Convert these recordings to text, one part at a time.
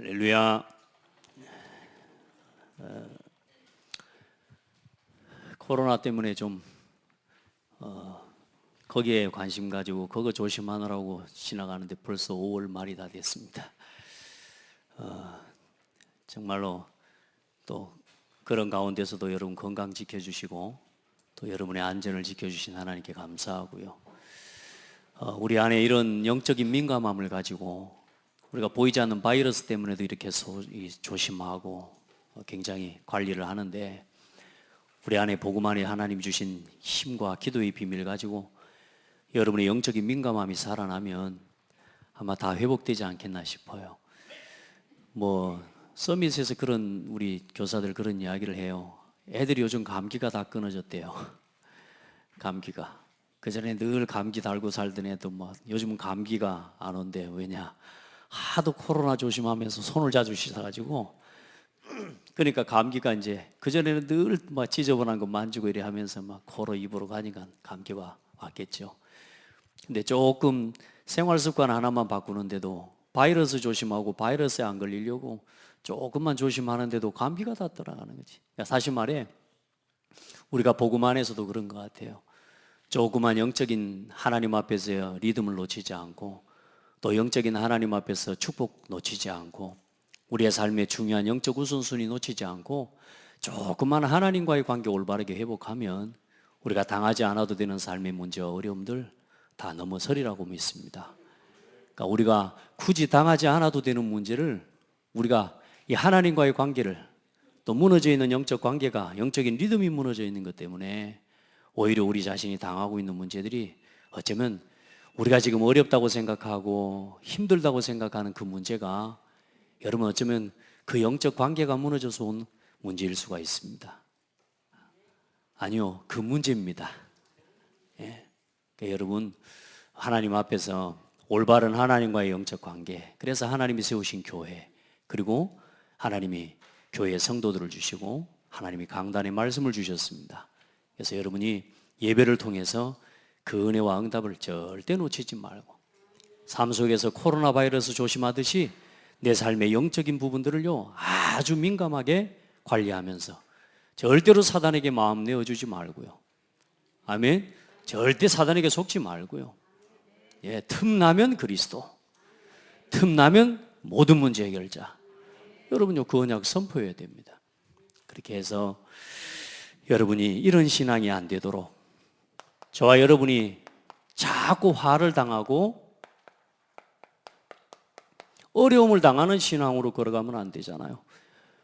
할렐루야. 코로나 때문에 좀 거기에 관심 가지고 그거 조심하느라고 지나가는데 벌써 5월 말이 다 됐습니다. 정말로 또 그런 가운데서도 여러분 건강 지켜주시고 또 여러분의 안전을 지켜주신 하나님께 감사하고요. 우리 안에 이런 영적인 민감함을 가지고 우리가 보이지 않는 바이러스 때문에도 이렇게 조심하고 굉장히 관리를 하는데, 우리 안에 복음 안에 하나님 주신 힘과 기도의 비밀을 가지고 여러분의 영적인 민감함이 살아나면 아마 다 회복되지 않겠나 싶어요. 서밋에서 그런 우리 교사들 그런 이야기를 해요. 애들이 요즘 감기가 다 끊어졌대요. 감기가. 그전에 늘 감기 달고 살던 애도 요즘은 감기가 안 온대. 왜냐? 하도 코로나 조심하면서 손을 자주 씻어가지고, 그러니까 감기가 이제 그전에는 늘 지저분한 거 만지고 이래 하면서 코로 입으로 가니까 감기가 왔겠죠. 근데 조금 생활 습관 하나만 바꾸는데도 바이러스 조심하고 바이러스에 안 걸리려고 조금만 조심하는데도 감기가 다 떠나가는 거지. 그러니까 사실 말해 우리가 복음 안에서도 그런 것 같아요. 조그만 영적인 하나님 앞에서 리듬을 놓치지 않고, 또 영적인 하나님 앞에서 축복 놓치지 않고, 우리의 삶의 중요한 영적 우선순위 놓치지 않고 조그만 하나님과의 관계 올바르게 회복하면 우리가 당하지 않아도 되는 삶의 문제와 어려움들 다 넘어서리라고 믿습니다. 그러니까 우리가 굳이 당하지 않아도 되는 문제를, 우리가 이 하나님과의 관계를, 또 무너져 있는 영적 관계가, 영적인 리듬이 무너져 있는 것 때문에 오히려 우리 자신이 당하고 있는 문제들이 어쩌면 우리가 지금 어렵다고 생각하고 힘들다고 생각하는 그 문제가, 여러분 어쩌면 그 영적 관계가 무너져서 온 문제일 수가 있습니다. 아니요, 그 문제입니다. 예. 그러니까 여러분 하나님 앞에서 올바른 하나님과의 영적 관계, 그래서 하나님이 세우신 교회, 그리고 하나님이 교회에 성도들을 주시고 하나님이 강단의 말씀을 주셨습니다. 그래서 여러분이 예배를 통해서 그 은혜와 응답을 절대 놓치지 말고, 삶 속에서 코로나 바이러스 조심하듯이 내 삶의 영적인 부분들을요 아주 민감하게 관리하면서 절대로 사단에게 마음 내어주지 말고요. 아멘. 절대 사단에게 속지 말고요. 예, 틈나면 그리스도, 틈나면 모든 문제 해결자. 여러분요 그 언약 선포해야 됩니다. 그렇게 해서 여러분이 이런 신앙이 안 되도록, 저와 여러분이 자꾸 화를 당하고 어려움을 당하는 신앙으로 걸어가면 안 되잖아요.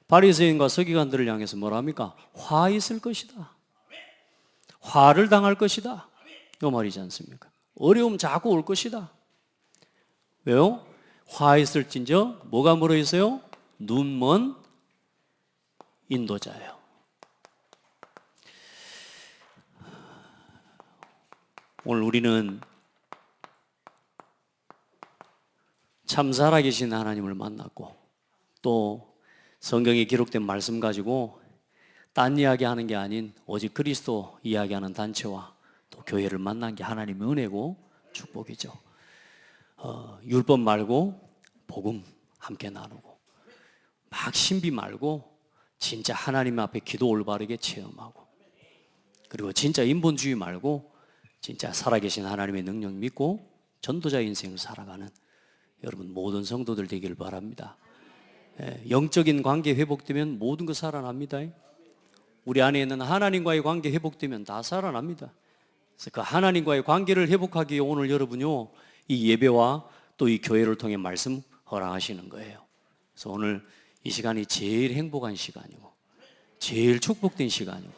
바리새인과 서기관들을 향해서 뭐라 합니까? 화 있을 것이다, 화를 당할 것이다, 이 말이지 않습니까? 어려움 자꾸 올 것이다. 왜요? 화 있을진저 뭐가 멀어 있어요? 눈먼 인도자예요. 오늘 우리는 참 살아계신 하나님을 만났고, 또 성경에 기록된 말씀 가지고 딴 이야기 하는 게 아닌 오직 그리스도 이야기하는 단체와 또 교회를 만난 게 하나님의 은혜고 축복이죠. 율법 말고 복음 함께 나누고, 막 신비 말고 진짜 하나님 앞에 기도 올바르게 체험하고, 그리고 진짜 인본주의 말고 진짜 살아계신 하나님의 능력 믿고 전도자 인생을 살아가는 여러분 모든 성도들 되기를 바랍니다. 영적인 관계 회복되면 모든 거 살아납니다. 우리 안에 있는 하나님과의 관계 회복되면 다 살아납니다. 그래서 그 하나님과의 관계를 회복하기 위해 오늘 여러분요 이 예배와 또 이 교회를 통해 말씀 허락하시는 거예요. 그래서 오늘 이 시간이 제일 행복한 시간이고 제일 축복된 시간이고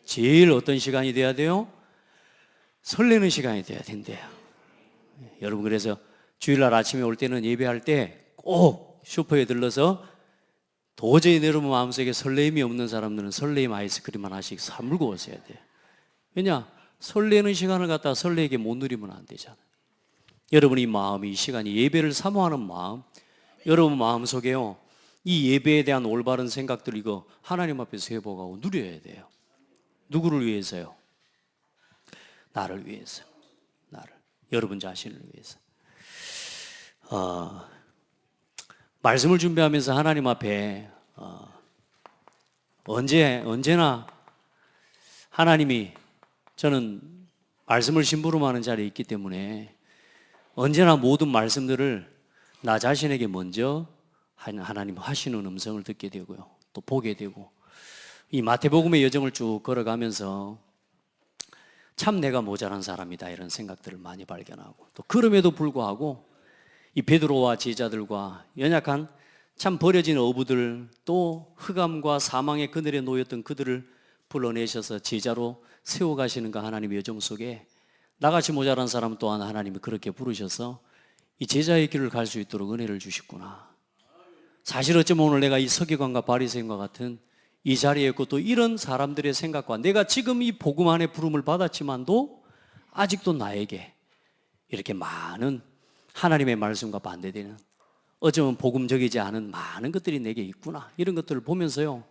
제일 어떤 시간이 돼야 돼요? 설레는 시간이 돼야 된대요. 여러분 그래서 주일날 아침에 올 때는 예배할 때 꼭 슈퍼에 들러서 도저히 여러분 마음속에 설레임이 없는 사람들은 설레임 아이스크림 하나씩 사물고 오셔야 돼요. 왜냐? 설레는 시간을 갖다 설레게 못 누리면 안 되잖아요. 여러분이 마음이, 이 시간이 예배를 사모하는 마음, 여러분 마음속에요 이 예배에 대한 올바른 생각들, 이거 하나님 앞에서 회복하고 누려야 돼요. 누구를 위해서요? 나를 위해서, 나를, 여러분 자신을 위해서. 말씀을 준비하면서 하나님 앞에 언제나 하나님이, 저는 말씀을 심부름하는 자리에 있기 때문에 언제나 모든 말씀들을 나 자신에게 먼저 하나님 하시는 음성을 듣게 되고요, 또 보게 되고, 이 마태복음의 여정을 쭉 걸어가면서 참 내가 모자란 사람이다 이런 생각들을 많이 발견하고, 또 그럼에도 불구하고 이 베드로와 제자들과 연약한 참 버려진 어부들, 또 흑암과 사망의 그늘에 놓였던 그들을 불러내셔서 제자로 세워가시는 그 하나님의 여정 속에 나같이 모자란 사람 또한 하나님이 그렇게 부르셔서 이 제자의 길을 갈 수 있도록 은혜를 주셨구나. 사실 어쩌면 오늘 내가 이 서기관과 바리새인과 같은 이 자리에 있고, 또 이런 사람들의 생각과 내가 지금 이 복음 안에 부름을 받았지만도 아직도 나에게 이렇게 많은 하나님의 말씀과 반대되는, 어쩌면 복음적이지 않은 많은 것들이 내게 있구나, 이런 것들을 보면서요,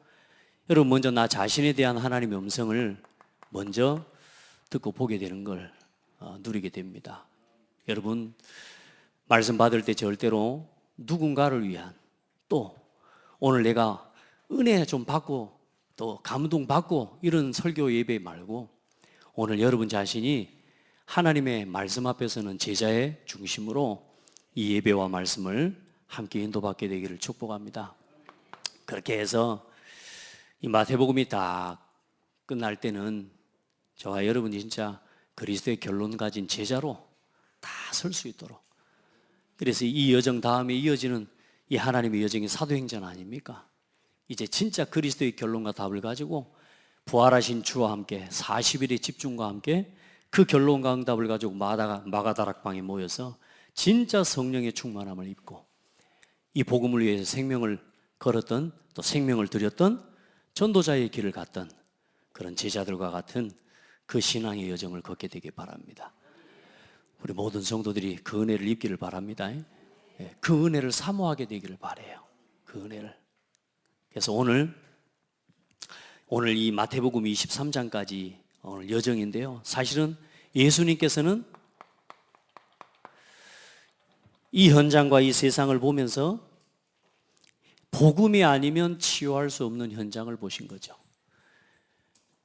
여러분 먼저 나 자신에 대한 하나님의 음성을 먼저 듣고 보게 되는 걸 누리게 됩니다. 여러분 말씀 받을 때 절대로 누군가를 위한, 또 오늘 내가 은혜 좀 받고 또 감동받고 이런 설교 예배 말고, 오늘 여러분 자신이 하나님의 말씀 앞에서는 제자의 중심으로 이 예배와 말씀을 함께 인도받게 되기를 축복합니다. 그렇게 해서 이 마태복음이 다 끝날 때는 저와 여러분이 진짜 그리스도의 결론 가진 제자로 다 설 수 있도록, 그래서 이 여정 다음에 이어지는 이 하나님의 여정이 사도행전 아닙니까? 이제 진짜 그리스도의 결론과 답을 가지고 부활하신 주와 함께 40일의 집중과 함께 그 결론과 응답을 가지고 마가다락방에 모여서 진짜 성령의 충만함을 입고 이 복음을 위해서 생명을 걸었던, 또 생명을 드렸던 전도자의 길을 갔던 그런 제자들과 같은 그 신앙의 여정을 걷게 되길 바랍니다. 우리 모든 성도들이 그 은혜를 입기를 바랍니다. 그 은혜를 사모하게 되기를 바라요. 그 은혜를. 그래서 오늘 이 마태복음 23장까지 오늘 여정인데요, 사실은 예수님께서는 이 현장과 이 세상을 보면서 복음이 아니면 치유할 수 없는 현장을 보신 거죠.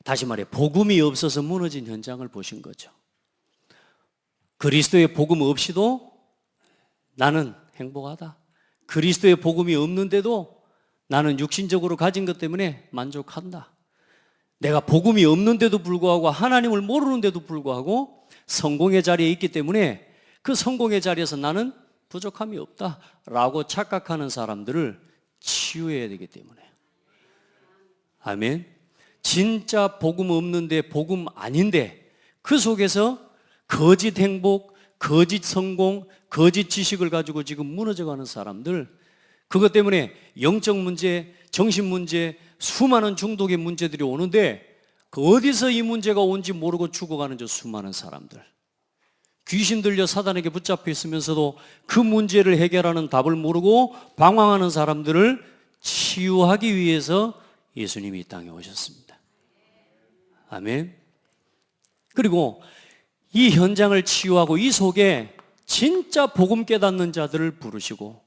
다시 말해 복음이 없어서 무너진 현장을 보신 거죠. 그리스도의 복음 없이도 나는 행복하다. 그리스도의 복음이 없는데도 나는 육신적으로 가진 것 때문에 만족한다. 내가 복음이 없는데도 불구하고, 하나님을 모르는데도 불구하고 성공의 자리에 있기 때문에 그 성공의 자리에서 나는 부족함이 없다라고 착각하는 사람들을 치유해야 되기 때문에. 아멘. 진짜 복음 없는데, 복음 아닌데 그 속에서 거짓 행복, 거짓 성공, 거짓 지식을 가지고 지금 무너져가는 사람들, 그것 때문에 영적 문제, 정신 문제, 수많은 중독의 문제들이 오는데 그 어디서 이 문제가 온지 모르고 죽어가는 저 수많은 사람들, 귀신 들려 사단에게 붙잡혀 있으면서도 그 문제를 해결하는 답을 모르고 방황하는 사람들을 치유하기 위해서 예수님이 이 땅에 오셨습니다. 아멘. 그리고 이 현장을 치유하고 이 속에 진짜 복음 깨닫는 자들을 부르시고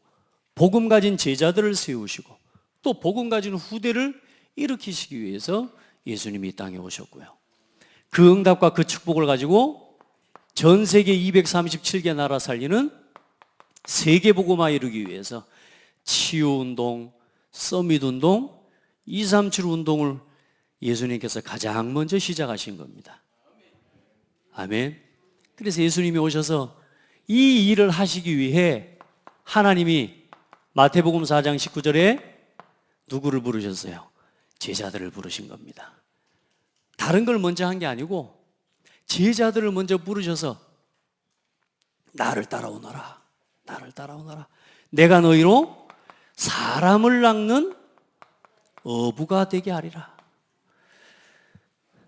복음 가진 제자들을 세우시고 또 복음 가진 후대를 일으키시기 위해서 예수님이 이 땅에 오셨고요, 그 응답과 그 축복을 가지고 전 세계 237개 나라 살리는 세계 복음화 이루기 위해서 치유운동, 서밋운동, 237 운동을 예수님께서 가장 먼저 시작하신 겁니다. 아멘. 그래서 예수님이 오셔서 이 일을 하시기 위해 하나님이 마태복음 4장 19절에 누구를 부르셨어요? 제자들을 부르신 겁니다. 다른 걸 먼저 한 게 아니고 제자들을 먼저 부르셔서 나를 따라오너라, 나를 따라오너라. 내가 너희로 사람을 낚는 어부가 되게 하리라.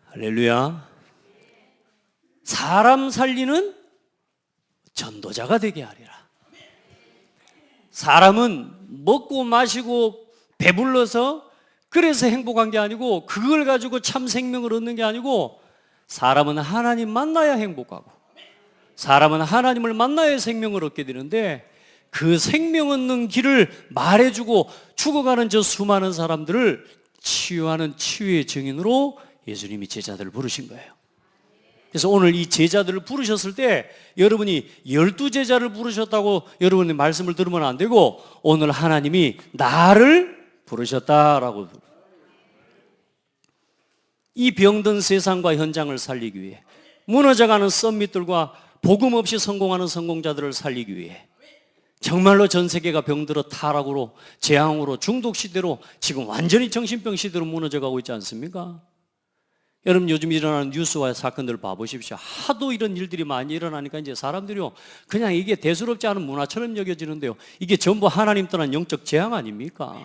할렐루야. 사람 살리는 전도자가 되게 하리라. 사람은 먹고 마시고 배불러서 그래서 행복한 게 아니고, 그걸 가지고 참 생명을 얻는 게 아니고, 사람은 하나님 만나야 행복하고 사람은 하나님을 만나야 생명을 얻게 되는데, 그 생명 얻는 길을 말해주고 죽어가는 저 수많은 사람들을 치유하는 치유의 증인으로 예수님이 제자들을 부르신 거예요. 그래서 오늘 이 제자들을 부르셨을 때 여러분이 12제자를 부르셨다고 여러분의 말씀을 들으면 안 되고 오늘 하나님이 나를 부르셨다라고. 이 병든 세상과 현장을 살리기 위해, 무너져가는 썸밋들과 복음 없이 성공하는 성공자들을 살리기 위해, 정말로 전 세계가 병들어 타락으로, 재앙으로, 중독 시대로, 지금 완전히 정신병 시대로 무너져가고 있지 않습니까? 여러분 요즘 일어나는 뉴스와 사건들을 봐보십시오. 하도 이런 일들이 많이 일어나니까 이제 사람들이요 그냥 이게 대수롭지 않은 문화처럼 여겨지는데요, 이게 전부 하나님 떠난 영적 재앙 아닙니까?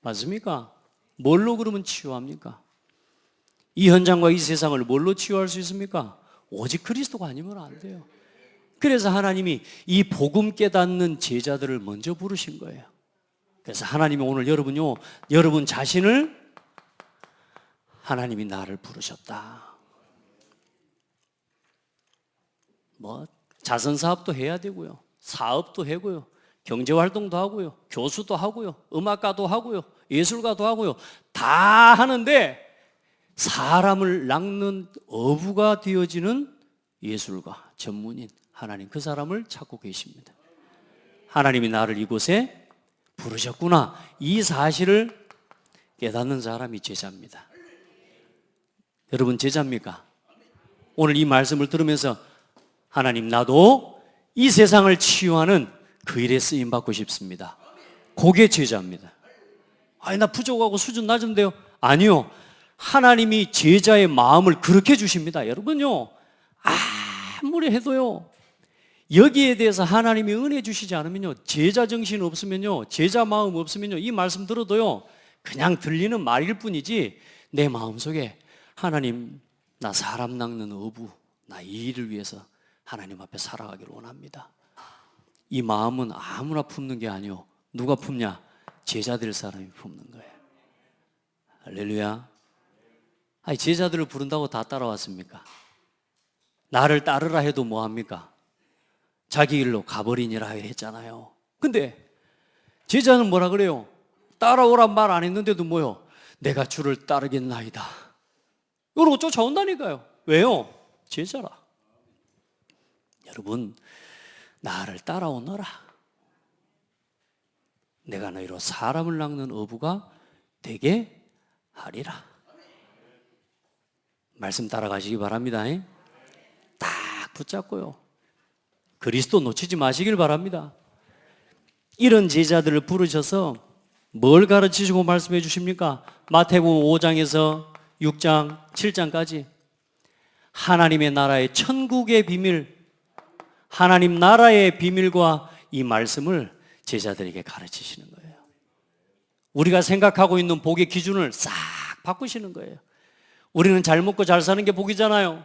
맞습니까? 뭘로 그러면 치유합니까? 이 현장과 이 세상을 뭘로 치유할 수 있습니까? 오직 그리스도가 아니면 안 돼요. 그래서 하나님이 이 복음 깨닫는 제자들을 먼저 부르신 거예요. 그래서 하나님이 오늘 여러분 자신을, 하나님이 나를 부르셨다. 자선사업도 해야 되고요, 사업도 하고요, 경제활동도 하고요, 교수도 하고요, 음악가도 하고요, 예술가도 하고요, 다 하는데 사람을 낚는 어부가 되어지는 예술가, 전문인, 하나님 그 사람을 찾고 계십니다. 하나님이 나를 이곳에 부르셨구나, 이 사실을 깨닫는 사람이 제자입니다. 여러분 제자입니까? 오늘 이 말씀을 들으면서 하나님, 나도 이 세상을 치유하는 그 일에 쓰임받고 싶습니다. 그게 제자입니다. 아니 나 부족하고 수준 낮은데요. 아니요, 하나님이 제자의 마음을 그렇게 주십니다. 여러분요, 아무리 해도요 여기에 대해서 하나님이 은혜 주시지 않으면요, 제자 정신 없으면요, 제자 마음 없으면요, 이 말씀 들어도요 그냥 들리는 말일 뿐이지 내 마음속에 하나님, 나 사람 낚는 어부, 나 이 일을 위해서 하나님 앞에 살아가기를 원합니다. 이 마음은 아무나 품는 게 아니요, 누가 품냐? 제자들 사람이 품는 거예요. 할렐루야. 아니 제자들을 부른다고 다 따라왔습니까? 나를 따르라 해도 뭐합니까? 자기 길로 가버리니라 했잖아요. 근데 제자는 뭐라 그래요? 따라오란 말 안 했는데도 뭐요? 내가 주를 따르겠나이다, 이러고 쫓아온다니까요. 왜요? 제자라. 여러분, 나를 따라오너라, 내가 너희로 사람을 낚는 어부가 되게 하리라. 말씀 따라가시기 바랍니다. 딱 붙잡고요, 그리스도 놓치지 마시길 바랍니다. 이런 제자들을 부르셔서 뭘 가르치시고 말씀해 주십니까? 마태복음 5장에서 6장, 7장까지 하나님의 나라의 천국의 비밀, 하나님 나라의 비밀과 이 말씀을 제자들에게 가르치시는 거예요. 우리가 생각하고 있는 복의 기준을 싹 바꾸시는 거예요. 우리는 잘 먹고 잘 사는 게 복이잖아요.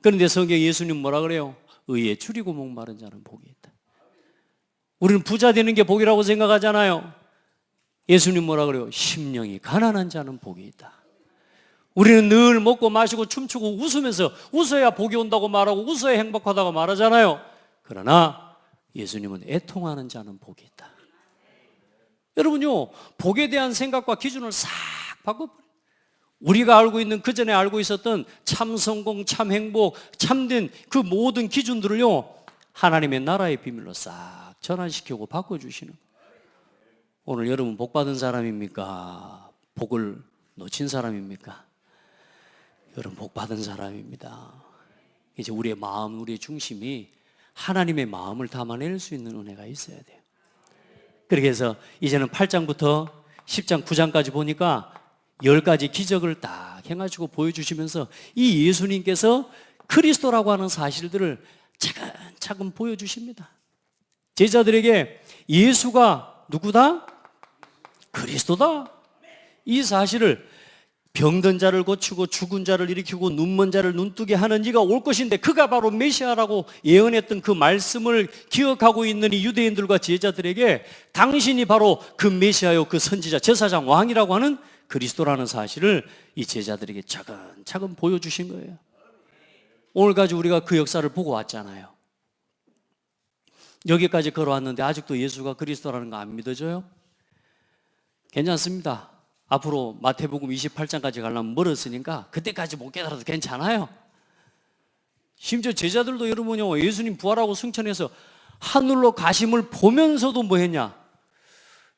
그런데 성경에 예수님 뭐라 그래요? 의에 줄이고 목마른 자는 복이 있다. 우리는 부자 되는 게 복이라고 생각하잖아요. 예수님 뭐라 그래요? 심령이 가난한 자는 복이 있다. 우리는 늘 먹고 마시고 춤추고 웃으면서 웃어야 복이 온다고 말하고 웃어야 행복하다고 말하잖아요. 그러나 예수님은 애통하는 자는 복이 있다. 여러분요, 복에 대한 생각과 기준을 싹 바꿔버려요. 우리가 알고 있는, 그전에 알고 있었던 참 성공, 참 행복, 참된 그 모든 기준들을요 하나님의 나라의 비밀로 싹 전환시키고 바꿔주시는 거예요. 오늘 여러분 복 받은 사람입니까? 복을 놓친 사람입니까? 여러분 복 받은 사람입니다. 이제 우리의 마음, 우리의 중심이 하나님의 마음을 담아낼 수 있는 은혜가 있어야 돼요. 그렇게 해서 이제는 8장부터 10장, 9장까지 보니까 10가지 기적을 딱 행하시고 보여주시면서 이 예수님께서 그리스도라고 하는 사실들을 차근차근 보여주십니다. 제자들에게 예수가 누구다? 그리스도다. 이 사실을, 병든 자를 고치고 죽은 자를 일으키고 눈먼 자를 눈뜨게 하는 이가 올 것인데 그가 바로 메시아라고 예언했던 그 말씀을 기억하고 있는 이 유대인들과 제자들에게 당신이 바로 그 메시아요, 그 선지자, 제사장, 왕이라고 하는 그리스도라는 사실을 이 제자들에게 차근차근 보여주신 거예요. 오늘까지 우리가 그 역사를 보고 왔잖아요. 여기까지 걸어왔는데 아직도 예수가 그리스도라는 거 안 믿어져요? 괜찮습니다. 앞으로 마태복음 28장까지 가려면 멀었으니까 그때까지 못 깨달아도 괜찮아요. 심지어 제자들도 여러분요, 예수님 부활하고 승천해서 하늘로 가심을 보면서도 뭐 했냐?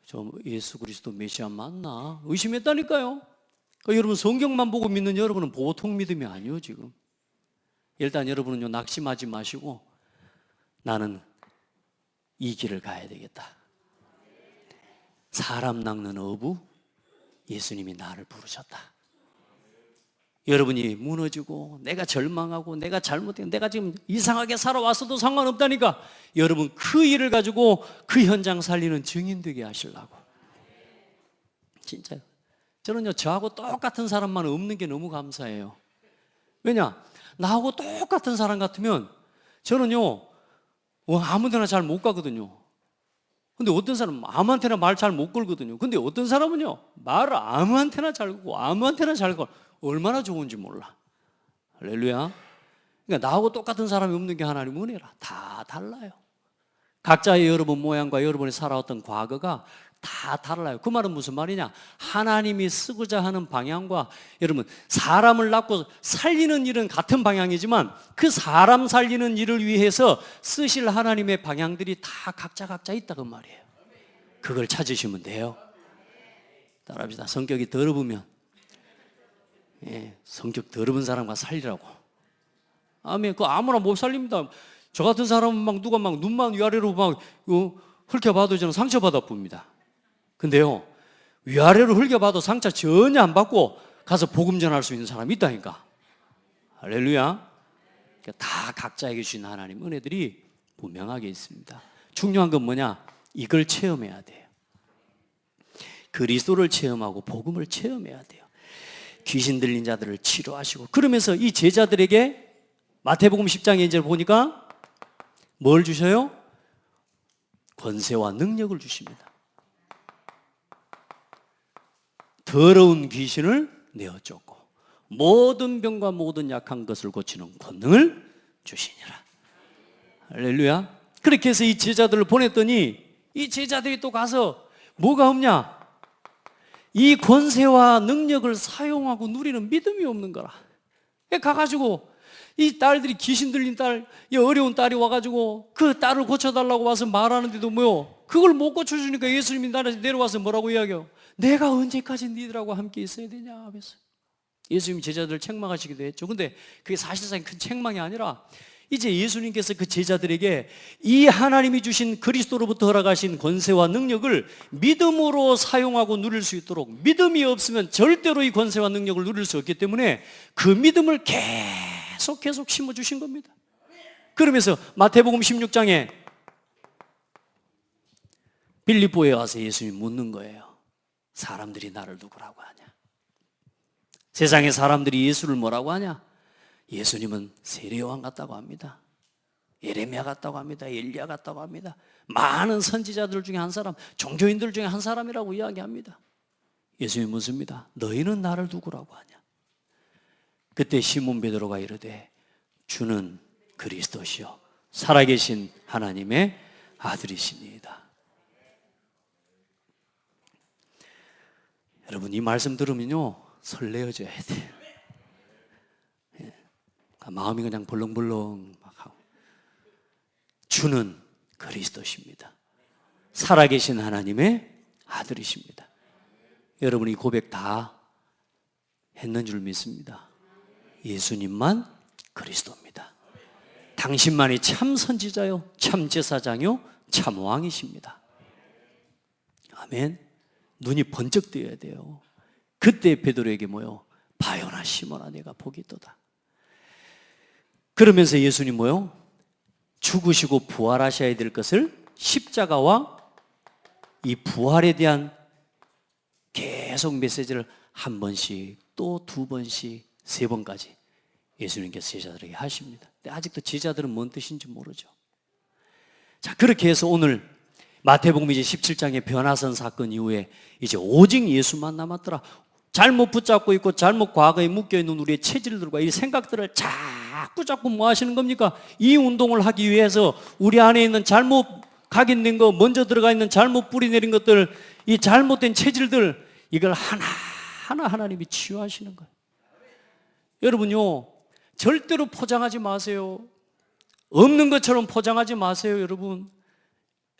저 예수 그리스도 메시아 맞나? 의심했다니까요. 그러니까 여러분 성경만 보고 믿는 여러분은 보통 믿음이 아니에요 지금. 일단 여러분은요, 낙심하지 마시고 나는 이 길을 가야 되겠다. 사람 낚는 어부, 예수님이 나를 부르셨다. 여러분이 무너지고 내가 절망하고 내가 잘못된, 내가 지금 이상하게 살아왔어도 상관없다니까 여러분 그 일을 가지고 그 현장 살리는 증인 되게 하시려고. 진짜요. 저는요, 저하고 똑같은 사람만 없는 게 너무 감사해요. 왜냐? 나하고 똑같은 사람 같으면 저는요, 아무데나 잘 못 가거든요. 근데 어떤 사람은 아무한테나 말 잘 못 걸거든요. 근데 어떤 사람은요, 말을 아무한테나 잘 걸고 아무한테나 잘 걸. 얼마나 좋은지 몰라. 할렐루야. 그러니까 나하고 똑같은 사람이 없는 게 하나님 은혜라. 다 달라요. 각자의 여러분 모양과 여러분이 살아왔던 과거가 다 달라요. 그 말은 무슨 말이냐? 하나님이 쓰고자 하는 방향과 여러분 사람을 낳고 살리는 일은 같은 방향이지만 그 사람 살리는 일을 위해서 쓰실 하나님의 방향들이 다 각자 있다 그 말이에요. 그걸 찾으시면 돼요. 따라합시다. 성격이 더러우면 성격 더러운 사람과 살리라고. 아멘. 그 아무나 못 살립니다. 저 같은 사람은 막 누가 막 눈만 위아래로 막 훑겨봐도 저는 상처받아 봅니다. 근데요, 위아래로 훑겨봐도 상처 전혀 안 받고 가서 복음 전할 수 있는 사람이 있다니까. 할렐루야. 다 각자에게 주신 하나님 은혜들이 분명하게 있습니다. 중요한 건 뭐냐? 이걸 체험해야 돼요. 그리스도를 체험하고 복음을 체험해야 돼요. 귀신 들린 자들을 치료하시고, 그러면서 이 제자들에게 마태복음 10장에 이제 보니까 뭘 주셔요? 권세와 능력을 주십니다. 더러운 귀신을 내어 쫓고 모든 병과 모든 약한 것을 고치는 권능을 주시니라. 할렐루야. 그렇게 해서 이 제자들을 보냈더니 이 제자들이 또 가서 뭐가 없냐? 이 권세와 능력을 사용하고 누리는 믿음이 없는 거라. 가가지고 이 딸들이, 귀신 들린 딸, 이 어려운 딸이 와가지고 그 딸을 고쳐달라고 와서 말하는데도 뭐요? 그걸 못 고쳐주니까 예수님이 내려와서 뭐라고 이야기해요? 내가 언제까지 니들하고 함께 있어야 되냐 하면서 예수님이 제자들을 책망하시기도 했죠. 근데 그게 사실상 큰 책망이 아니라 이제 예수님께서 그 제자들에게 이 하나님이 주신 그리스도로부터 허락하신 권세와 능력을 믿음으로 사용하고 누릴 수 있도록, 믿음이 없으면 절대로 이 권세와 능력을 누릴 수 없기 때문에 그 믿음을 계속 심어주신 겁니다. 그러면서 마태복음 16장에 빌립보에 와서 예수님이 묻는 거예요. 사람들이 나를 누구라고 하냐? 세상의 사람들이 예수를 뭐라고 하냐? 예수님은 세례요한 같다고 합니다. 예레미야 같다고 합니다. 엘리야 같다고 합니다. 많은 선지자들 중에 한 사람, 종교인들 중에 한 사람이라고 이야기합니다. 예수님이 묻습니다. 너희는 나를 누구라고 하냐? 그때 시몬 베드로가 이르되 주는 그리스도시요 살아계신 하나님의 아들이십니다. 여러분, 이 말씀 들으면요 설레어져야 돼요. 마음이 그냥 벌렁벌렁 막 하고. 주는 그리스도십니다. 살아계신 하나님의 아들이십니다. 여러분, 이 고백 다 했는 줄 믿습니다. 예수님만 그리스도입니다. 당신만이 참 선지자요, 참 제사장요, 참 왕이십니다. 아멘. 눈이 번쩍 뜨여야 돼요. 그때 베드로에게 뭐요? 바요나 시몬아 내가 복이 있도다. 그러면서 예수님 뭐요? 죽으시고 부활하셔야 될 것을 십자가와 이 부활에 대한 계속 메시지를 한 번씩 또 두 번씩 세 번까지 예수님께서 제자들에게 하십니다. 근데 아직도 제자들은 뭔 뜻인지 모르죠. 자, 그렇게 해서 오늘 마태복음 이제 17장의 변화선 사건 이후에 이제 오직 예수만 남았더라. 잘못 붙잡고 있고 잘못 과거에 묶여있는 우리의 체질들과 이 생각들을 잘 자꾸 뭐 하시는 겁니까? 이 운동을 하기 위해서 우리 안에 있는 잘못 각인된 거, 먼저 들어가 있는 잘못 뿌리내린 것들, 이 잘못된 체질들, 이걸 하나하나 하나님이 치유하시는 거예요. 여러분요, 절대로 포장하지 마세요. 없는 것처럼 포장하지 마세요, 여러분.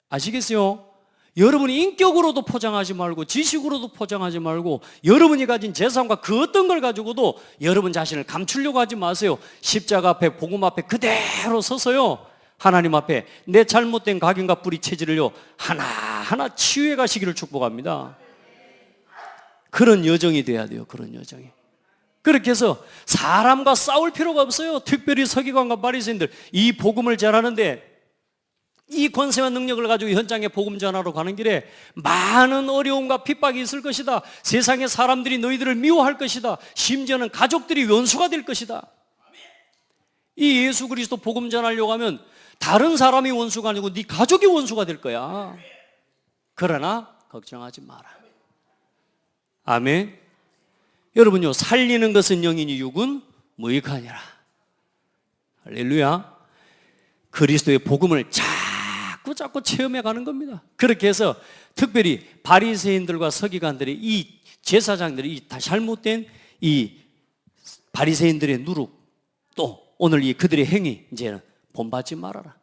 아시겠어요? 여러분이 인격으로도 포장하지 말고, 지식으로도 포장하지 말고, 여러분이 가진 재산과 그 어떤 걸 가지고도 여러분 자신을 감추려고 하지 마세요. 십자가 앞에, 복음 앞에 그대로 서서요, 하나님 앞에 내 잘못된 각인과 뿌리 체질을요, 하나하나 치유해 가시기를 축복합니다. 그런 여정이 돼야 돼요, 그런 여정이. 그렇게 해서 사람과 싸울 필요가 없어요. 특별히 서기관과 바리새인들, 이 복음을 전하는데, 이 권세와 능력을 가지고 현장에 복음 전하러 가는 길에 많은 어려움과 핍박이 있을 것이다. 세상의 사람들이 너희들을 미워할 것이다. 심지어는 가족들이 원수가 될 것이다. 이 예수 그리스도 복음 전하려고 하면 다른 사람이 원수가 아니고 네 가족이 원수가 될 거야. 그러나 걱정하지 마라. 아멘. 여러분요, 살리는 것은 영이니 육은 무익하니라. 할렐루야. 그리스도의 복음을 자꾸 체험해 가는 겁니다. 그렇게 해서 특별히 바리새인들과 서기관들이, 이 제사장들이, 이 다 잘못된 이 바리새인들의 누룩, 또 오늘 이 그들의 행위, 이제는 본받지 말아라.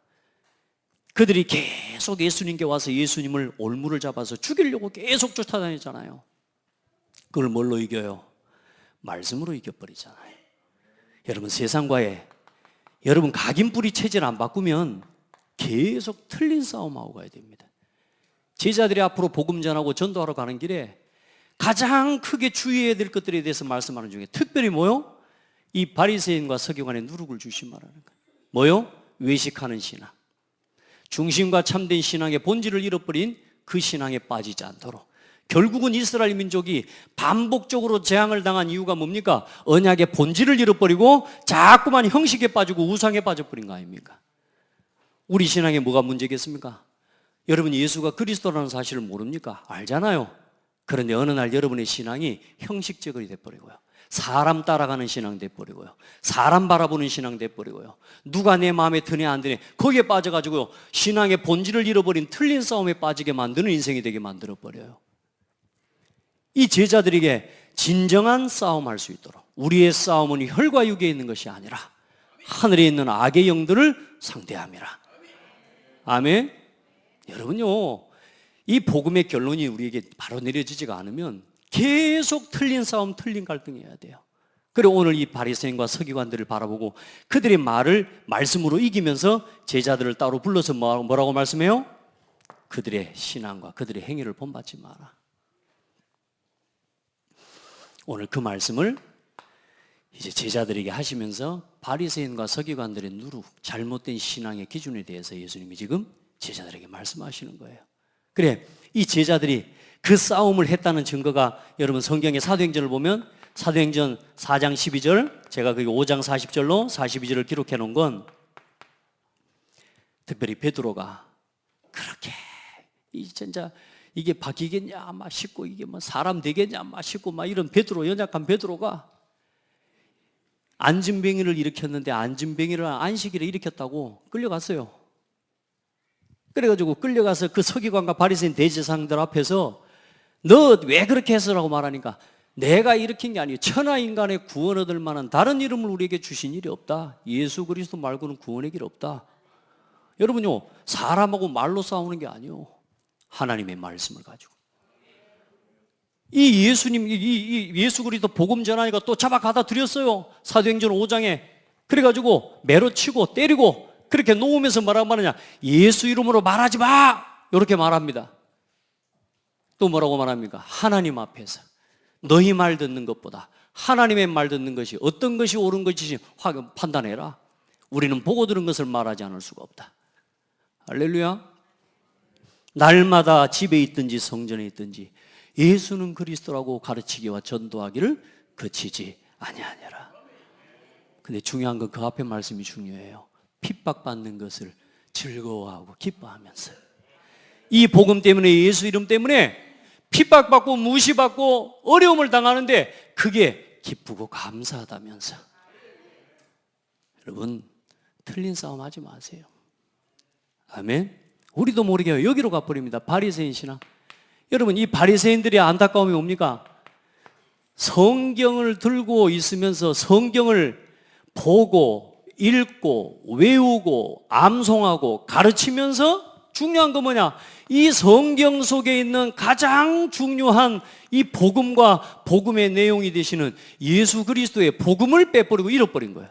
그들이 계속 예수님께 와서 예수님을 올무를 잡아서 죽이려고 계속 쫓아다녔잖아요. 그걸 뭘로 이겨요? 말씀으로 이겨버리잖아요. 여러분, 세상과의 여러분 각인뿌리 체질 안 바꾸면 계속 틀린 싸움하고 가야 됩니다. 제자들이 앞으로 복음 전하고 전도하러 가는 길에 가장 크게 주의해야 될 것들에 대해서 말씀하는 중에 특별히 뭐요? 이 바리새인과 서기관의 누룩을 조심하라는 거예요. 뭐요? 외식하는 신앙. 중심과 참된 신앙의 본질을 잃어버린 그 신앙에 빠지지 않도록. 결국은 이스라엘 민족이 반복적으로 재앙을 당한 이유가 뭡니까? 언약의 본질을 잃어버리고 자꾸만 형식에 빠지고 우상에 빠져버린 거 아닙니까? 우리 신앙에 뭐가 문제겠습니까? 여러분이 예수가 그리스도라는 사실을 모릅니까? 알잖아요. 그런데 어느 날 여러분의 신앙이 형식적이 돼버리고요, 사람 따라가는 신앙 돼버리고요, 사람 바라보는 신앙 돼버리고요, 누가 내 마음에 드네 안 드네 거기에 빠져가지고요, 신앙의 본질을 잃어버린 틀린 싸움에 빠지게 만드는 인생이 되게 만들어버려요. 이 제자들에게 진정한 싸움할 수 있도록, 우리의 싸움은 혈과 육에 있는 것이 아니라 하늘에 있는 악의 영들을 상대함이라. 아멘. 여러분요, 이 복음의 결론이 우리에게 바로 내려지지가 않으면 계속 틀린 싸움, 틀린 갈등해야 돼요. 그리고 오늘 이 바리새인과 서기관들을 바라보고 그들의 말을 말씀으로 이기면서 제자들을 따로 불러서 뭐라고 말씀해요? 그들의 신앙과 그들의 행위를 본받지 마라. 오늘 그 말씀을 이제 제자들에게 하시면서 바리새인과 서기관들의 누룩, 잘못된 신앙의 기준에 대해서 예수님이 지금 제자들에게 말씀하시는 거예요. 그래, 이 제자들이 그 싸움을 했다는 증거가 여러분 성경의 사도행전을 보면 사도행전 4장 12절, 제가 거기 5장 40절로 42절을 기록해 놓은 건 특별히 베드로가 그렇게 진짜 이게 바뀌겠냐 막 싶고 이게 뭐 사람 되겠냐 막 싶고 막 이런 베드로, 연약한 베드로가 안진뱅이를 일으켰는데 안진뱅이를 안식일에 일으켰다고 끌려갔어요. 그래가지고 끌려가서 그 서기관과 바리새인 대제사장들 앞에서 너 왜 그렇게 했어라고 말하니까 내가 일으킨 게 아니에요. 천하인간의 구원 얻을 만한 다른 이름을 우리에게 주신 일이 없다. 예수 그리스도 말고는 구원의 길 없다. 여러분요, 사람하고 말로 싸우는 게 아니에요. 하나님의 말씀을 가지고. 이 예수님, 이 예수 그리스도 복음 전하니까 또 잡아 가다 드렸어요. 사도행전 5장에. 그래가지고 매로 치고 때리고 그렇게 놓으면서 뭐라고 말하냐? 예수 이름으로 말하지 마! 이렇게 말합니다. 또 뭐라고 말합니까? 하나님 앞에서 너희 말 듣는 것보다 하나님의 말 듣는 것이 어떤 것이 옳은 것인지 판단해라. 우리는 보고 들은 것을 말하지 않을 수가 없다. 할렐루야. 날마다 집에 있든지 성전에 있든지 예수는 그리스도라고 가르치기와 전도하기를 그치지 아니하니라. 근데 중요한 건 그 앞에 말씀이 중요해요. 핍박받는 것을 즐거워하고 기뻐하면서, 이 복음 때문에, 예수 이름 때문에 핍박받고 무시받고 어려움을 당하는데 그게 기쁘고 감사하다면서. 여러분, 틀린 싸움 하지 마세요. 아멘. 우리도 모르게 여기로 가버립니다. 바리새인 신앙. 여러분, 이 바리새인들의 안타까움이 뭡니까? 성경을 들고 있으면서 성경을 보고 읽고 외우고 암송하고 가르치면서 중요한 건 뭐냐? 이 성경 속에 있는 가장 중요한 이 복음과 복음의 내용이 되시는 예수 그리스도의 복음을 빼버리고 잃어버린 거예요.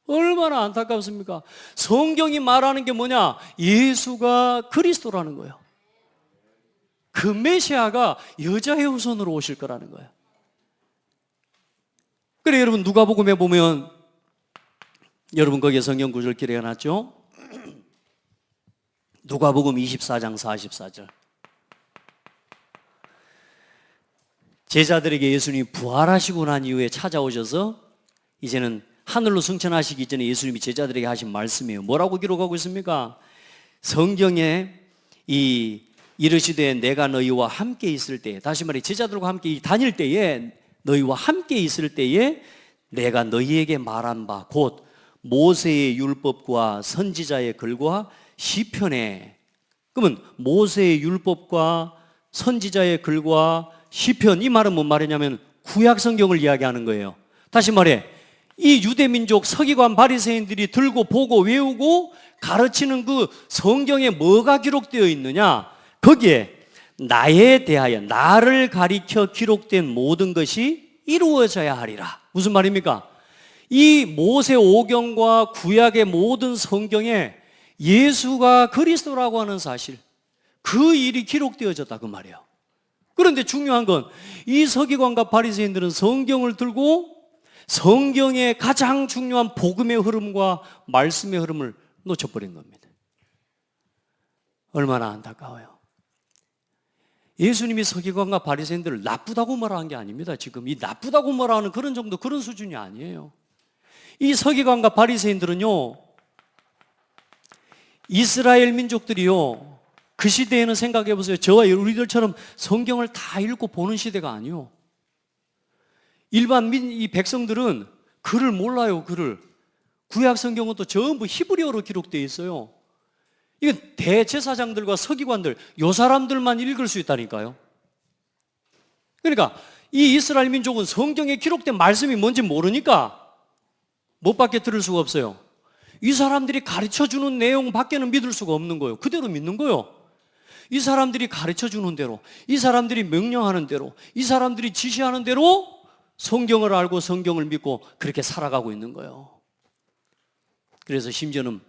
얼마나 안타깝습니까? 성경이 말하는 게 뭐냐? 예수가 그리스도라는 거예요. 그 메시아가 여자의 후손으로 오실 거라는 거예요. 그래, 여러분, 누가복음에 보면 여러분 거기에 성경 구절 기록해놨죠? 누가복음 24장 44절. 제자들에게 예수님이 부활하시고 난 이후에 찾아오셔서 이제는 하늘로 승천하시기 전에 예수님이 제자들에게 하신 말씀이에요. 뭐라고 기록하고 있습니까? 성경에 이르시되 내가 너희와 함께 있을 때에, 다시 말해 제자들과 함께 다닐 때에, 너희와 함께 있을 때에 내가 너희에게 말한 바 곧 모세의 율법과 선지자의 글과 시편에, 그러면 모세의 율법과 선지자의 글과 시편, 이 말은 뭔 말이냐면 구약 성경을 이야기하는 거예요. 다시 말해 이 유대민족 서기관 바리새인들이 들고 보고 외우고 가르치는 그 성경에 뭐가 기록되어 있느냐? 거기에 나에 대하여, 나를 가리켜 기록된 모든 것이 이루어져야 하리라. 무슨 말입니까? 이 모세 오경과 구약의 모든 성경에 예수가 그리스도라고 하는 사실, 그 일이 기록되어졌다 그 말이에요. 그런데 중요한 건 이 서기관과 바리새인들은 성경을 들고 성경의 가장 중요한 복음의 흐름과 말씀의 흐름을 놓쳐버린 겁니다. 얼마나 안타까워요. 예수님이 서기관과 바리새인들을 나쁘다고 말하는 게 아닙니다. 지금 이 나쁘다고 말하는 그런 정도, 그런 수준이 아니에요. 이 서기관과 바리새인들은요, 이스라엘 민족들이요, 그 시대에는 생각해 보세요. 저와 우리들처럼 성경을 다 읽고 보는 시대가 아니요. 일반 이 백성들은 글을 몰라요, 글을. 구약 성경은 또 전부 히브리어로 기록되어 있어요. 이건 대제사장들과 서기관들, 요 사람들만 읽을 수 있다니까요. 그러니까 이 이스라엘 민족은 성경에 기록된 말씀이 뭔지 모르니까 못 밖에 들을 수가 없어요. 이 사람들이 가르쳐주는 내용 밖에는 믿을 수가 없는 거예요. 그대로 믿는 거예요. 이 사람들이 가르쳐주는 대로, 이 사람들이 명령하는 대로, 이 사람들이 지시하는 대로 성경을 알고 성경을 믿고 그렇게 살아가고 있는 거예요. 그래서 심지어는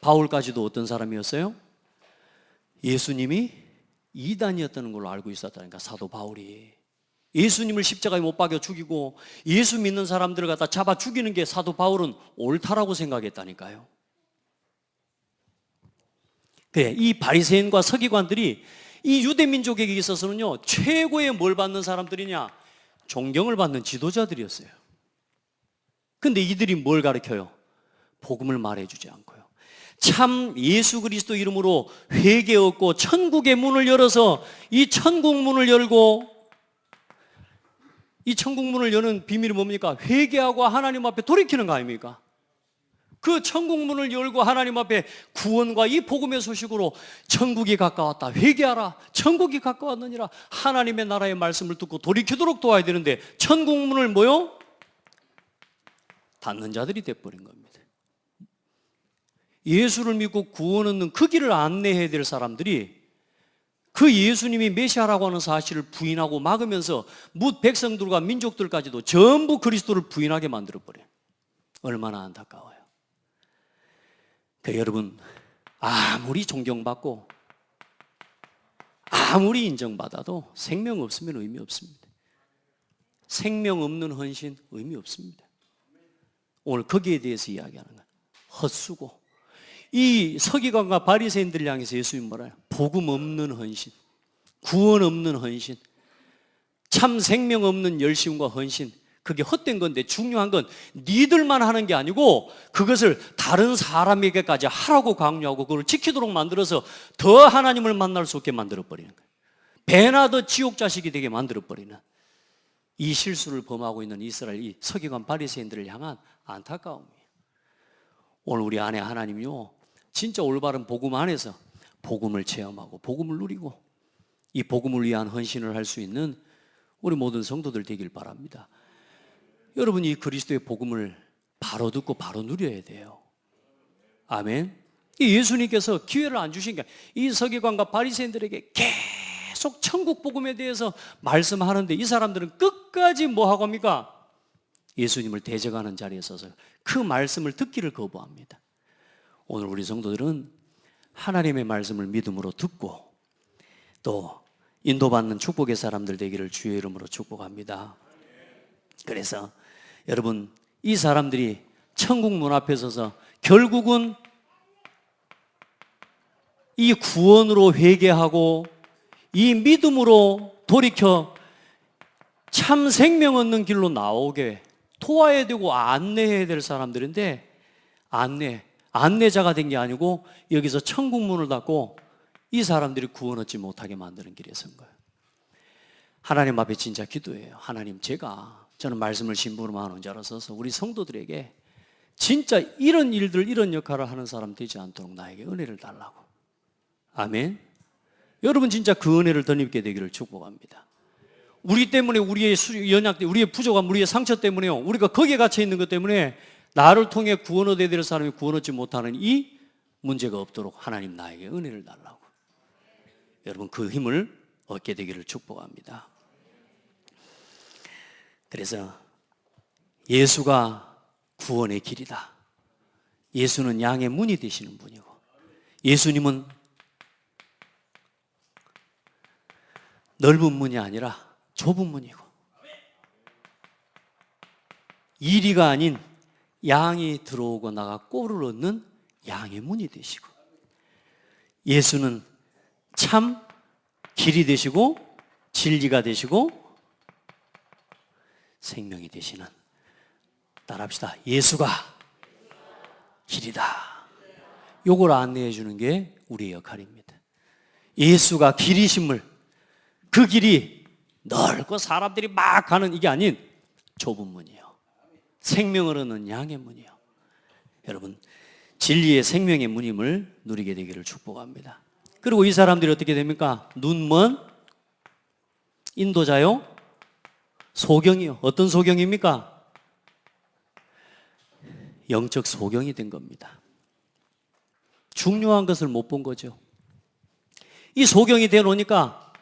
바울까지도 어떤 사람이었어요? 예수님이 이단이었다는 걸로 알고 있었다니까, 사도 바울이. 예수님을 십자가에 못 박여 죽이고 예수 믿는 사람들을 갖다 잡아 죽이는 게 사도 바울은 옳다라고 생각했다니까요. 그래, 이 바리새인과 서기관들이 이 유대민족에게 있어서는요, 최고의 뭘 받는 사람들이냐? 존경을 받는 지도자들이었어요. 근데 이들이 뭘 가르쳐요? 복음을 말해주지 않고요. 참 예수 그리스도 이름으로 회개 얻고 천국의 문을 열어서 이 천국 문을 열고, 이 천국 문을 여는 비밀이 뭡니까? 회개하고 하나님 앞에 돌이키는 거 아닙니까? 그 천국 문을 열고 하나님 앞에 구원과 이 복음의 소식으로 천국이 가까웠다, 회개하라, 천국이 가까웠느니라, 하나님의 나라의 말씀을 듣고 돌이키도록 도와야 되는데 천국 문을 뭐요? 닫는 자들이 돼버린 겁니다. 예수를 믿고 구원 얻는 그 길을 안내해야 될 사람들이 그 예수님이 메시아라고 하는 사실을 부인하고 막으면서 뭇 백성들과 민족들까지도 전부 그리스도를 부인하게 만들어버려요. 얼마나 안타까워요. 여러분, 아무리 존경받고 아무리 인정받아도 생명 없으면 의미 없습니다. 생명 없는 헌신 의미 없습니다. 오늘 거기에 대해서 이야기하는 거예요. 헛수고. 이 서기관과 바리새인들을 향해서 예수님이 뭐라요? 복음 없는 헌신, 구원 없는 헌신, 참 생명 없는 열심과 헌신, 그게 헛된 건데 중요한 건 니들만 하는 게 아니고 그것을 다른 사람에게까지 하라고 강요하고 그걸 지키도록 만들어서 더 하나님을 만날 수 없게 만들어버리는 거예요. 배나 더 지옥 자식이 되게 만들어버리는 이 실수를 범하고 있는 이스라엘 이 서기관 바리새인들을 향한 안타까움이에요. 오늘 우리 안에 하나님이요, 진짜 올바른 복음 안에서 복음을 체험하고 복음을 누리고 이 복음을 위한 헌신을 할 수 있는 우리 모든 성도들 되길 바랍니다. 여러분이 이 그리스도의 복음을 바로 듣고 바로 누려야 돼요. 아멘. 이 예수님께서 기회를 안 주신 게 이 서기관과 바리새인들에게 계속 천국 복음에 대해서 말씀하는데 이 사람들은 끝까지 뭐 하고 합니까? 예수님을 대적하는 자리에 서서 그 말씀을 듣기를 거부합니다. 오늘 우리 성도들은 하나님의 말씀을 믿음으로 듣고 또 인도받는 축복의 사람들 되기를 주의 이름으로 축복합니다. 그래서 여러분, 이 사람들이 천국 문 앞에 서서 결국은 이 구원으로 회개하고 이 믿음으로 돌이켜 참 생명 얻는 길로 나오게 도와야 되고 안내해야 될 사람들인데 안내자가 된 게 아니고 여기서 천국 문을 닫고 이 사람들이 구원 얻지 못하게 만드는 길에 선 거예요. 하나님 앞에 진짜 기도해요. 하나님, 저는 말씀을 신부로 하는 자로 서서 우리 성도들에게 진짜 이런 일들, 이런 역할을 하는 사람 되지 않도록 나에게 은혜를 달라고. 아멘. 여러분 진짜 그 은혜를 덧입게 되기를 축복합니다. 우리 때문에 우리의 연약, 우리의 부족함, 우리의 상처 때문에요, 우리가 거기에 갇혀 있는 것 때문에 나를 통해 구원 얻어야 될 사람이 구원 얻지 못하는 이 문제가 없도록 하나님 나에게 은혜를 달라고. 여러분 그 힘을 얻게 되기를 축복합니다. 그래서 예수가 구원의 길이다. 예수는 양의 문이 되시는 분이고 예수님은 넓은 문이 아니라 좁은 문이고 이리가 아닌 양이 들어오고 나가 꼴을 얻는 양의 문이 되시고 예수는 참 길이 되시고 진리가 되시고 생명이 되시는, 따라합시다. 예수가 길이다. 요걸 안내해 주는 게 우리의 역할입니다. 예수가 길이심을, 그 길이 넓고 사람들이 막 가는 이게 아닌 좁은 문이요, 생명을 얻는 양의 문이요. 여러분 진리의 생명의 문임을 누리게 되기를 축복합니다. 그리고 이 사람들이 어떻게 됩니까? 눈먼 인도자요, 소경이요. 어떤 소경입니까? 영적 소경이 된 겁니다. 중요한 것을 못 본 거죠. 이 소경이 돼 놓으니까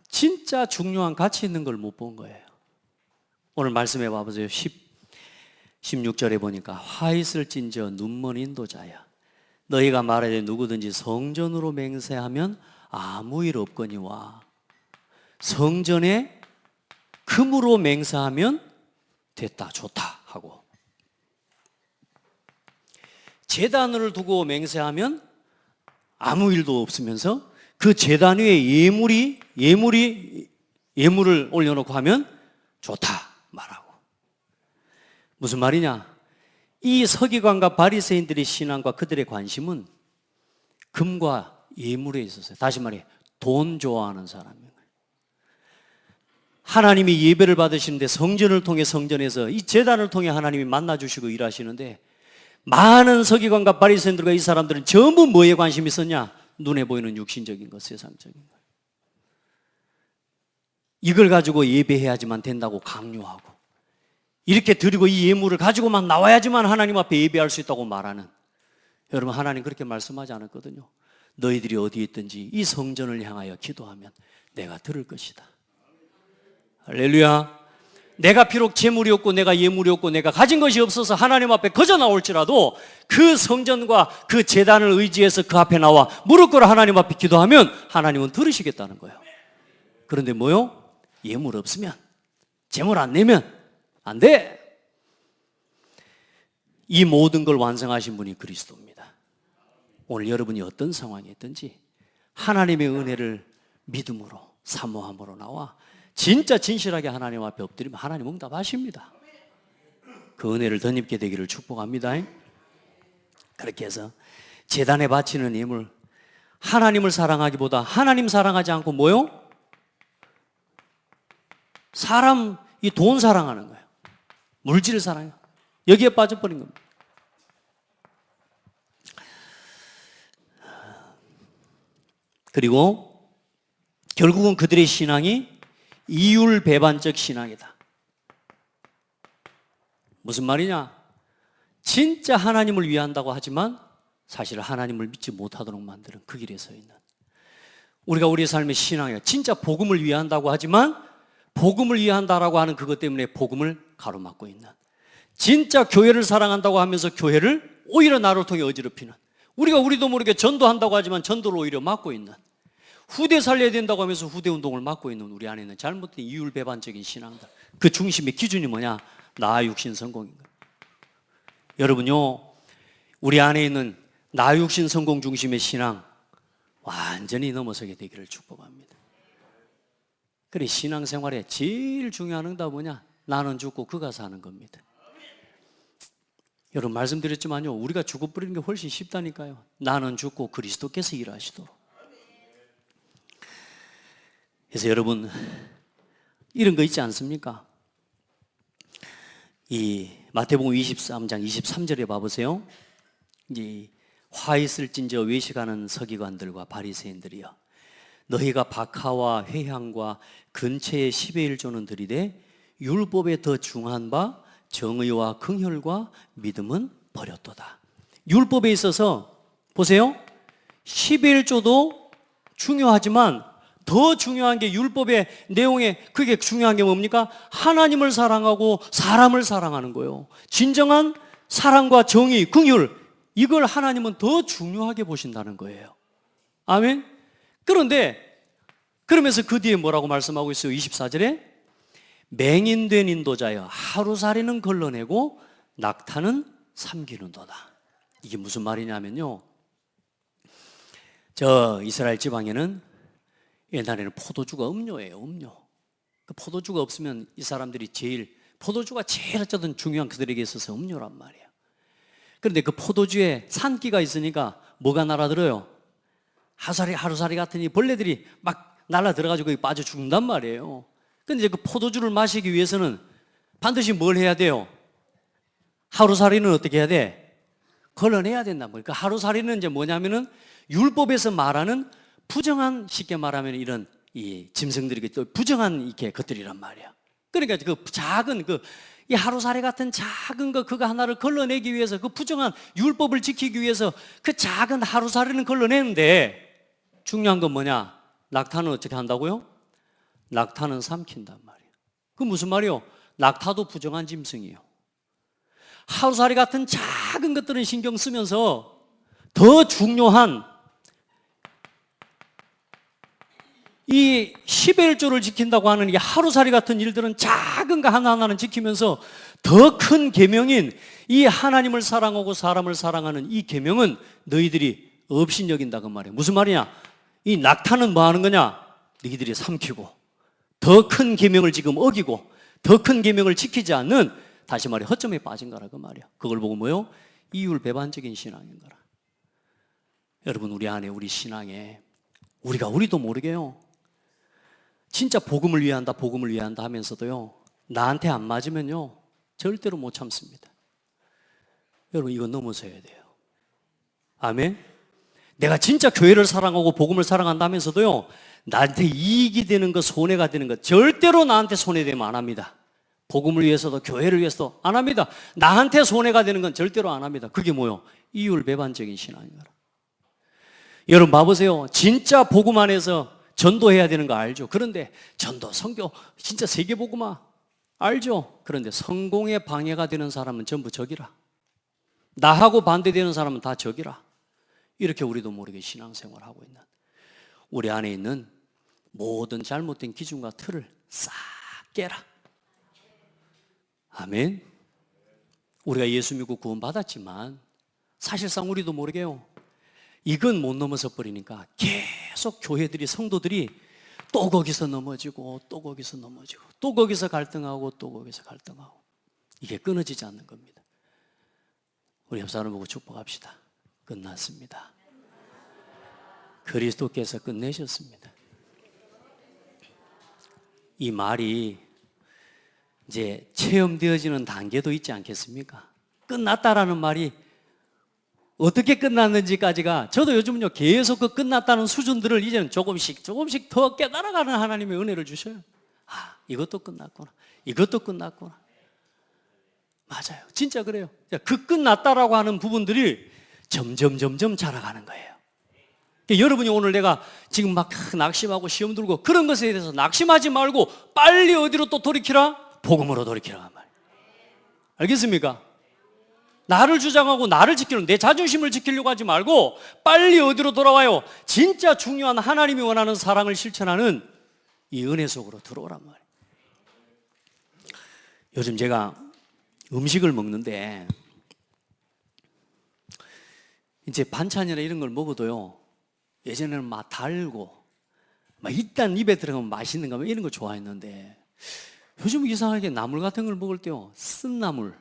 진짜 중요한 가치 있는 걸 못 본 거예요. 오늘 말씀해 봐보세요. 16절에 보니까 화 있을진저 눈먼 인도자야, 너희가 말하되 누구든지 성전으로 맹세하면 아무 일 없거니와 성전에 금으로 맹세하면 됐다, 좋다 하고 제단을 두고 맹세하면 아무 일도 없으면서 그 제단 위에 예물을 올려놓고 하면 좋다 말하고. 무슨 말이냐? 이 서기관과 바리새인들의 신앙과 그들의 관심은 금과 예물에 있었어요. 다시 말해 돈 좋아하는 사람이에요. 하나님이 예배를 받으시는데 성전을 통해, 성전에서 이 제단을 통해 하나님이 만나주시고 일하시는데 많은 서기관과 바리새인들과 이 사람들은 전부 뭐에 관심이 있었냐? 눈에 보이는 육신적인 것, 세상적인 것. 이걸 가지고 예배해야지만 된다고 강요하고 이렇게 드리고 이 예물을 가지고만 나와야지만 하나님 앞에 예배할 수 있다고 말하는, 여러분 하나님 그렇게 말씀하지 않았거든요. 너희들이 어디에 있든지 이 성전을 향하여 기도하면 내가 들을 것이다. 할렐루야. 내가 비록 재물이 없고 내가 예물이 없고 내가 가진 것이 없어서 하나님 앞에 거저 나올지라도 그 성전과 그 제단을 의지해서 그 앞에 나와 무릎 꿇어 하나님 앞에 기도하면 하나님은 들으시겠다는 거예요. 그런데 뭐요? 예물 없으면, 재물 안 내면 안 돼. 이 모든 걸 완성하신 분이 그리스도입니다. 오늘 여러분이 어떤 상황에 있든지 하나님의 은혜를 믿음으로 사모함으로 나와 진짜 진실하게 하나님 앞에 엎드리면 하나님 응답하십니다. 그 은혜를 덧입게 되기를 축복합니다. 그렇게 해서 제단에 바치는 예물, 하나님을 사랑하기보다 하나님 사랑하지 않고 뭐요? 사람, 이 돈 사랑하는 거예요. 물질을 사랑해요. 여기에 빠져버린 겁니다. 그리고 결국은 그들의 신앙이 이율배반적 신앙이다. 무슨 말이냐? 진짜 하나님을 위한다고 하지만 사실 하나님을 믿지 못하도록 만드는 그 길에 서 있는, 우리가 우리의 삶의 신앙에 진짜 복음을 위한다고 하지만 복음을 위한다라고 하는 그것 때문에 복음을 가로막고 있는, 진짜 교회를 사랑한다고 하면서 교회를 오히려 나를 통해 어지럽히는, 우리도 모르게 전도한다고 하지만 전도를 오히려 막고 있는, 후대 살려야 된다고 하면서 후대 운동을 막고 있는 우리 안에 있는 잘못된 이율배반적인 신앙들, 그 중심의 기준이 뭐냐? 나 육신 성공인 거예요. 여러분요, 우리 안에 있는 나 육신 성공 중심의 신앙 완전히 넘어서게 되기를 축복합니다. 그래, 신앙생활에 제일 중요한 응답은 뭐냐? 나는 죽고 그가 사는 겁니다. 여러분 말씀드렸지만요, 우리가 죽어버리는 게 훨씬 쉽다니까요. 나는 죽고 그리스도께서 일하시도록. 그래서 여러분 이런 거 있지 않습니까? 이 마태복음 23장 23절에 봐보세요. 이제 화 있을진저 외식하는 서기관들과 바리새인들이여, 너희가 박하와 회향과 근처의 10의 1조는 들이되 율법에 더 중한 바 정의와 긍휼과 믿음은 버렸도다. 율법에 있어서 보세요, 10의 1조도 중요하지만 더 중요한 게 율법의 내용에, 그게 중요한 게 뭡니까? 하나님을 사랑하고 사람을 사랑하는 거예요. 진정한 사랑과 정의, 긍휼, 이걸 하나님은 더 중요하게 보신다는 거예요. 아멘. 그런데 그러면서 그 뒤에 뭐라고 말씀하고 있어요? 24절에 맹인된 인도자여, 하루살이는 걸러내고 낙타는 삼키는도다. 이게 무슨 말이냐면요, 저 이스라엘 지방에는 옛날에는 포도주가 음료예요. 음료. 그 포도주가 없으면 이 사람들이 포도주가 제일 어쨌든 중요한 그들에게 있어서 음료란 말이에요. 그런데 그 포도주에 산기가 있으니까 뭐가 날아들어요? 하루살이 같은 이 벌레들이 막 날아 들어가지고 빠져 죽는단 말이에요. 그런데 그 포도주를 마시기 위해서는 반드시 뭘 해야 돼요? 하루살이는 어떻게 해야 돼? 걸러내야 된단 말이에요. 그 하루살이는 이제 뭐냐면은 율법에서 말하는 부정한, 쉽게 말하면 이런 이 짐승들이 또 부정한 이렇게 것들이란 말이야. 그러니까 그 작은 이 하루살이 같은 작은 그거 하나를 걸러내기 위해서, 그 부정한 율법을 지키기 위해서 그 작은 하루살이는 걸러내는데, 중요한 건 뭐냐? 낙타는 어떻게 한다고요? 낙타는 삼킨단 말이에요. 그 무슨 말이요? 낙타도 부정한 짐승이에요. 하루살이 같은 작은 것들은 신경 쓰면서 더 중요한 이 10의 1조를 지킨다고 하는 이 하루살이 같은 일들은 작은 거 하나하나는 지키면서 더 큰 계명인 이 하나님을 사랑하고 사람을 사랑하는 이 계명은 너희들이 업신여긴다 그 말이에요. 무슨 말이냐? 이 낙타는 뭐 하는 거냐? 너희들이 삼키고 더 큰 계명을 지금 어기고 더 큰 계명을 지키지 않는, 다시 말해 허점에 빠진 거라 그 말이야. 그걸 보고 뭐요? 이율배반적인 신앙인 거라. 여러분 우리 안에, 우리 신앙에 우리도 모르게요, 진짜 복음을 위한다 하면서도요, 나한테 안 맞으면요 절대로 못 참습니다. 여러분 이거 넘어서야 돼요. 아멘. 내가 진짜 교회를 사랑하고 복음을 사랑한다 하면서도요, 나한테 이익이 되는 것, 손해가 되는 것 절대로 나한테 손해되면 안 합니다. 복음을 위해서도 교회를 위해서도 안 합니다. 나한테 손해가 되는 건 절대로 안 합니다. 그게 뭐요? 이율배반적인 신앙인 거라. 여러분 봐보세요. 진짜 복음 안에서 전도해야 되는 거 알죠? 그런데 전도, 선교, 진짜 세계복음화 알죠? 그런데 성공에 방해가 되는 사람은 전부 적이라. 나하고 반대되는 사람은 다 적이라. 이렇게 우리도 모르게 신앙생활하고 있는, 우리 안에 있는 모든 잘못된 기준과 틀을 싹 깨라. 아멘. 우리가 예수 믿고 구원받았지만 사실상 우리도 모르게요, 이건 못 넘어서 버리니까 계속 교회들이, 성도들이 또 거기서 넘어지고 또 거기서 넘어지고 또 거기서 갈등하고 또 거기서 갈등하고, 이게 끊어지지 않는 겁니다. 우리 옆 사람 보고 축복합시다. 끝났습니다. 그리스도께서 끝내셨습니다. 이 말이 이제 체험되어지는 단계도 있지 않겠습니까? 끝났다라는 말이 어떻게 끝났는지까지가 저도 요즘은요 계속 그 끝났다는 수준들을 이제는 조금씩 더 깨달아가는 하나님의 은혜를 주셔요. 아, 이것도 끝났구나, 이것도 끝났구나. 맞아요, 진짜 그래요. 그 끝났다라고 하는 부분들이 점점 자라가는 거예요. 여러분이 오늘 내가 지금 막 낙심하고 시험 들고 그런 것에 대해서 낙심하지 말고 빨리 어디로 또 돌이키라? 복음으로 돌이키라 말. 알겠습니까? 나를 주장하고 나를 지키는 내 자존심을 지키려고 하지 말고 빨리 어디로 돌아와요? 진짜 중요한 하나님이 원하는 사랑을 실천하는 이 은혜 속으로 들어오란 말이에요. 요즘 제가 음식을 먹는데 이제 반찬이나 이런 걸 먹어도요, 예전에는 막 달고 막 일단 입에 들어가면 맛있는 거 이런 거 좋아했는데 요즘 이상하게 나물 같은 걸 먹을 때요, 쓴 나물,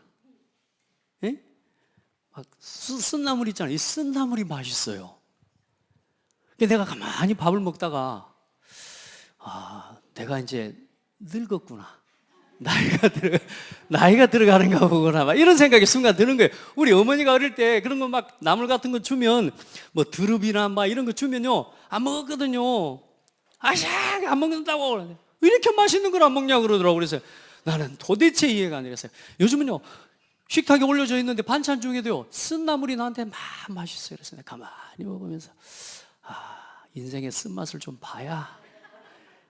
예? 막 쓴 나물 있잖아요. 이 쓴 나물이 맛있어요. 내가 가만히 밥을 먹다가 내가 이제 늙었구나, 나이가 들어가는가 보구나, 막 이런 생각이 순간 드는 거예요. 우리 어머니가 어릴 때 그런 거 막 나물 같은 거 주면 뭐 두릅이나 막 이런 거 주면요 안 먹었거든요. 아샥 안 먹는다고. 왜 이렇게 맛있는 걸 안 먹냐고 그러더라고. 그래서 나는 도대체 이해가 안 됐어요. 요즘은요 식탁에 올려져 있는데 반찬 중에도요 쓴 나물이 나한테 막 맛있어요. 그래서 내가 가만히 먹으면서 인생의 쓴맛을 좀 봐야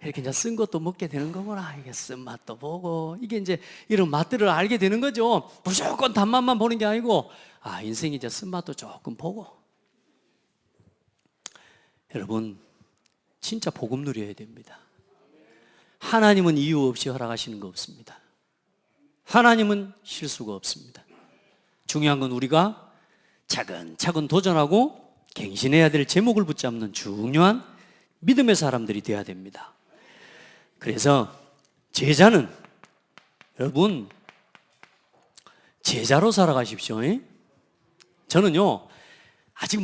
이렇게 이제 쓴 것도 먹게 되는 거구나. 이게 쓴맛도 보고 이게 이제 이런 맛들을 알게 되는 거죠. 무조건 단맛만 보는 게 아니고 인생이 이제 쓴맛도 조금 보고. 여러분 진짜 복음 누려야 됩니다. 하나님은 이유 없이 허락하시는 거 없습니다. 하나님은 실수가 없습니다. 중요한 건 우리가 차근차근 도전하고 갱신해야 될 제목을 붙잡는 중요한 믿음의 사람들이 되어야 됩니다. 그래서 제자는 여러분 제자로 살아가십시오. 저는요 아직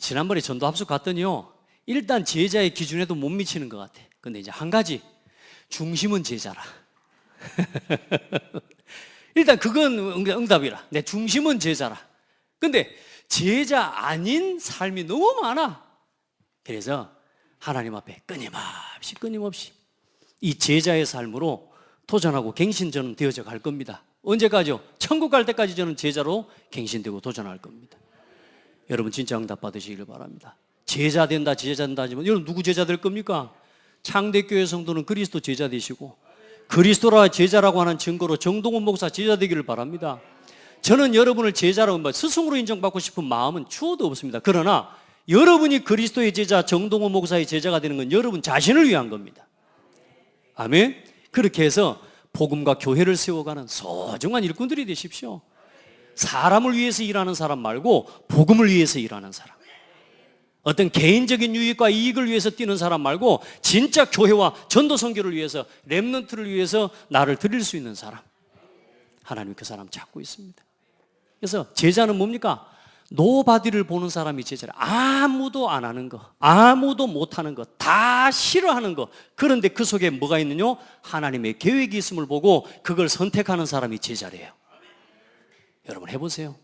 지난번에 전도 합숙 갔더니요 일단 제자의 기준에도 못 미치는 것 같아. 근데 이제 한 가지, 중심은 제자라. 일단 그건 응답이라. 내 중심은 제자라. 근데 제자 아닌 삶이 너무 많아. 그래서 하나님 앞에 끊임없이 이 제자의 삶으로 도전하고 갱신 저는 되어져 갈 겁니다. 언제까지요? 천국 갈 때까지 저는 제자로 갱신되고 도전할 겁니다. 여러분 진짜 응답 받으시기를 바랍니다. 제자 된다 하지만 여러분 누구 제자 될 겁니까? 창대교회 성도는 그리스도 제자 되시고 그리스도라 제자라고 하는 증거로 정동원 목사 제자 되기를 바랍니다. 저는 여러분을 제자라고 스승으로 인정받고 싶은 마음은 추호도 없습니다. 그러나 여러분이 그리스도의 제자 정동원 목사의 제자가 되는 건 여러분 자신을 위한 겁니다. 아멘. 그렇게 해서 복음과 교회를 세워가는 소중한 일꾼들이 되십시오. 사람을 위해서 일하는 사람 말고 복음을 위해서 일하는 사람, 어떤 개인적인 유익과 이익을 위해서 뛰는 사람 말고 진짜 교회와 전도 선교를 위해서, 렘넌트를 위해서 나를 드릴 수 있는 사람, 하나님 그 사람 찾고 있습니다. 그래서 제자는 뭡니까? 노바디를 보는 사람이 제자라. 아무도 안 하는 거, 아무도 못하는 거, 다 싫어하는 거, 그런데 그 속에 뭐가 있느냐? 하나님의 계획이 있음을 보고 그걸 선택하는 사람이 제자래요. 여러분 해보세요.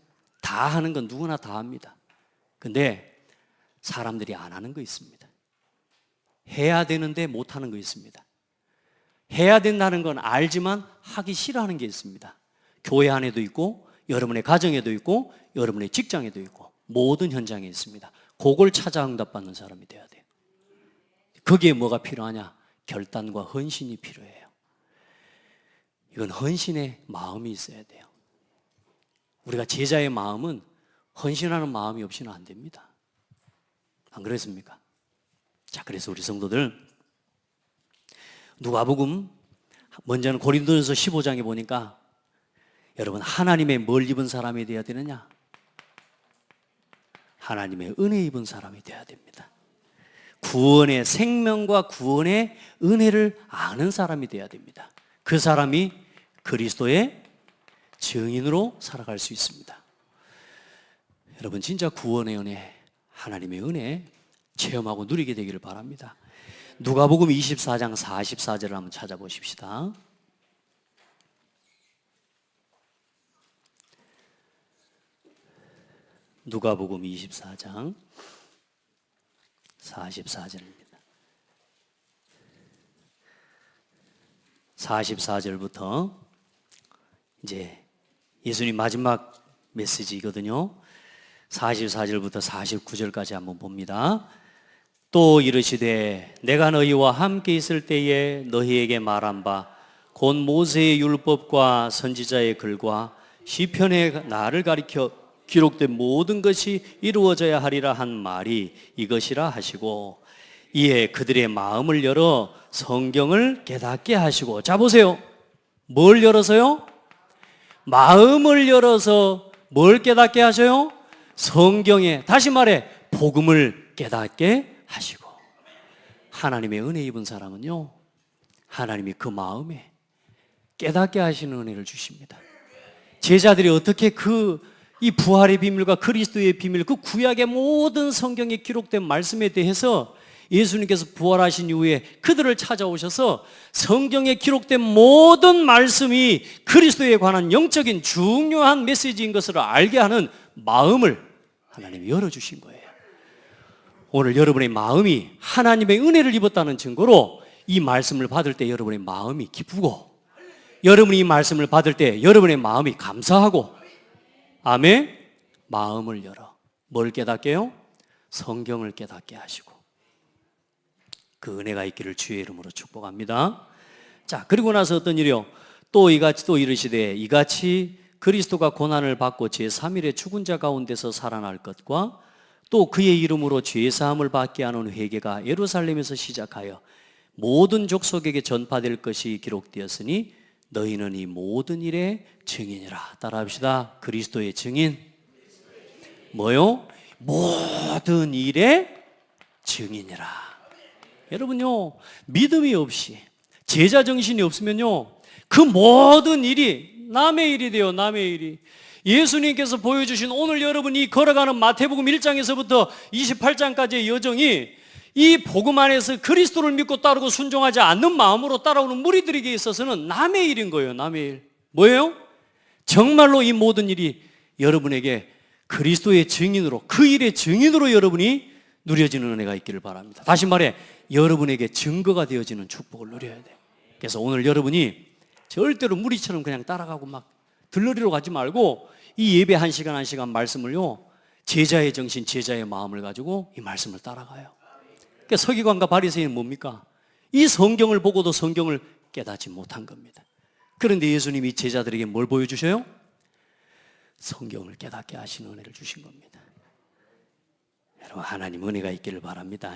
다 하는 건 누구나 다 합니다. 근데 사람들이 안 하는 거 있습니다. 해야 되는데 못하는 거 있습니다. 해야 된다는 건 알지만 하기 싫어하는 게 있습니다. 교회 안에도 있고 여러분의 가정에도 있고 여러분의 직장에도 있고 모든 현장에 있습니다. 그걸 찾아 응답받는 사람이 돼야 돼요. 거기에 뭐가 필요하냐? 결단과 헌신이 필요해요. 이건 헌신의 마음이 있어야 돼요. 우리가 제자의 마음은 헌신하는 마음이 없이는 안 됩니다. 안 그랬습니까? 자, 그래서 우리 성도들 누가복음 먼저는 고린도전서 15장에 보니까 여러분 하나님의 뭘 입은 사람이 되어야 되느냐? 하나님의 은혜 입은 사람이 되어야 됩니다. 구원의 생명과 구원의 은혜를 아는 사람이 되어야 됩니다. 그 사람이 그리스도의 증인으로 살아갈 수 있습니다. 여러분 진짜 구원의 은혜, 하나님의 은혜 체험하고 누리게 되기를 바랍니다. 누가복음 24장 44절을 한번 찾아보십시다. 누가복음 24장 44절입니다. 44절부터 이제 예수님 마지막 메시지거든요. 44절부터 49절까지 한번 봅니다. 또 이르시되 내가 너희와 함께 있을 때에 너희에게 말한 바 곧 모세의 율법과 선지자의 글과 시편에 나를 가리켜 기록된 모든 것이 이루어져야 하리라 한 말이 이것이라 하시고 이에 그들의 마음을 열어 성경을 깨닫게 하시고. 자 보세요. 뭘 열어서요? 마음을 열어서 뭘 깨닫게 하셔요? 성경에, 다시 말해 복음을 깨닫게 하시고. 하나님의 은혜 입은 사람은요, 하나님이 그 마음에 깨닫게 하시는 은혜를 주십니다. 제자들이 어떻게 이 부활의 비밀과 그리스도의 비밀, 그 구약의 모든 성경에 기록된 말씀에 대해서 예수님께서 부활하신 이후에 그들을 찾아오셔서 성경에 기록된 모든 말씀이 그리스도에 관한 영적인 중요한 메시지인 것을 알게 하는 마음을 하나님이 열어주신 거예요. 오늘 여러분의 마음이 하나님의 은혜를 입었다는 증거로 이 말씀을 받을 때 여러분의 마음이 기쁘고, 여러분이 이 말씀을 받을 때 여러분의 마음이 감사하고, 아멘. 마음을 열어 뭘 깨닫게요? 성경을 깨닫게 하시고. 그 은혜가 있기를 주의 이름으로 축복합니다. 자, 그리고 나서 어떤 일이요? 또 이같이 또 이르시되 이같이 그리스도가 고난을 받고 제3일에 죽은 자 가운데서 살아날 것과 또 그의 이름으로 죄사함을 받게 하는 회개가 예루살렘에서 시작하여 모든 족속에게 전파될 것이 기록되었으니 너희는 이 모든 일의 증인이라. 따라합시다. 그리스도의 증인. 뭐요? 모든 일의 증인이라. 여러분요, 믿음이 없이, 제자 정신이 없으면요, 그 모든 일이 남의 일이 돼요. 남의 일이. 예수님께서 보여주신 오늘 여러분이 걸어가는 마태복음 1장에서부터 28장까지의 여정이 이 복음 안에서 그리스도를 믿고 따르고 순종하지 않는 마음으로 따라오는 무리들에게 있어서는 남의 일인 거예요. 남의 일. 뭐예요? 정말로 이 모든 일이 여러분에게 그리스도의 증인으로, 그 일의 증인으로 여러분이 누려지는 은혜가 있기를 바랍니다. 다시 말해 여러분에게 증거가 되어지는 축복을 누려야 돼요. 그래서 오늘 여러분이 절대로 무리처럼 그냥 따라가고 막 들러리로 가지 말고 이 예배 한 시간 한 시간 말씀을요, 제자의 정신, 제자의 마음을 가지고 이 말씀을 따라가요. 그러니까 서기관과 바리새인은 뭡니까? 이 성경을 보고도 성경을 깨닫지 못한 겁니다. 그런데 예수님이 제자들에게 뭘 보여주셔요? 성경을 깨닫게 하시는 은혜를 주신 겁니다. 여러분, 하나님 은혜가 있기를 바랍니다.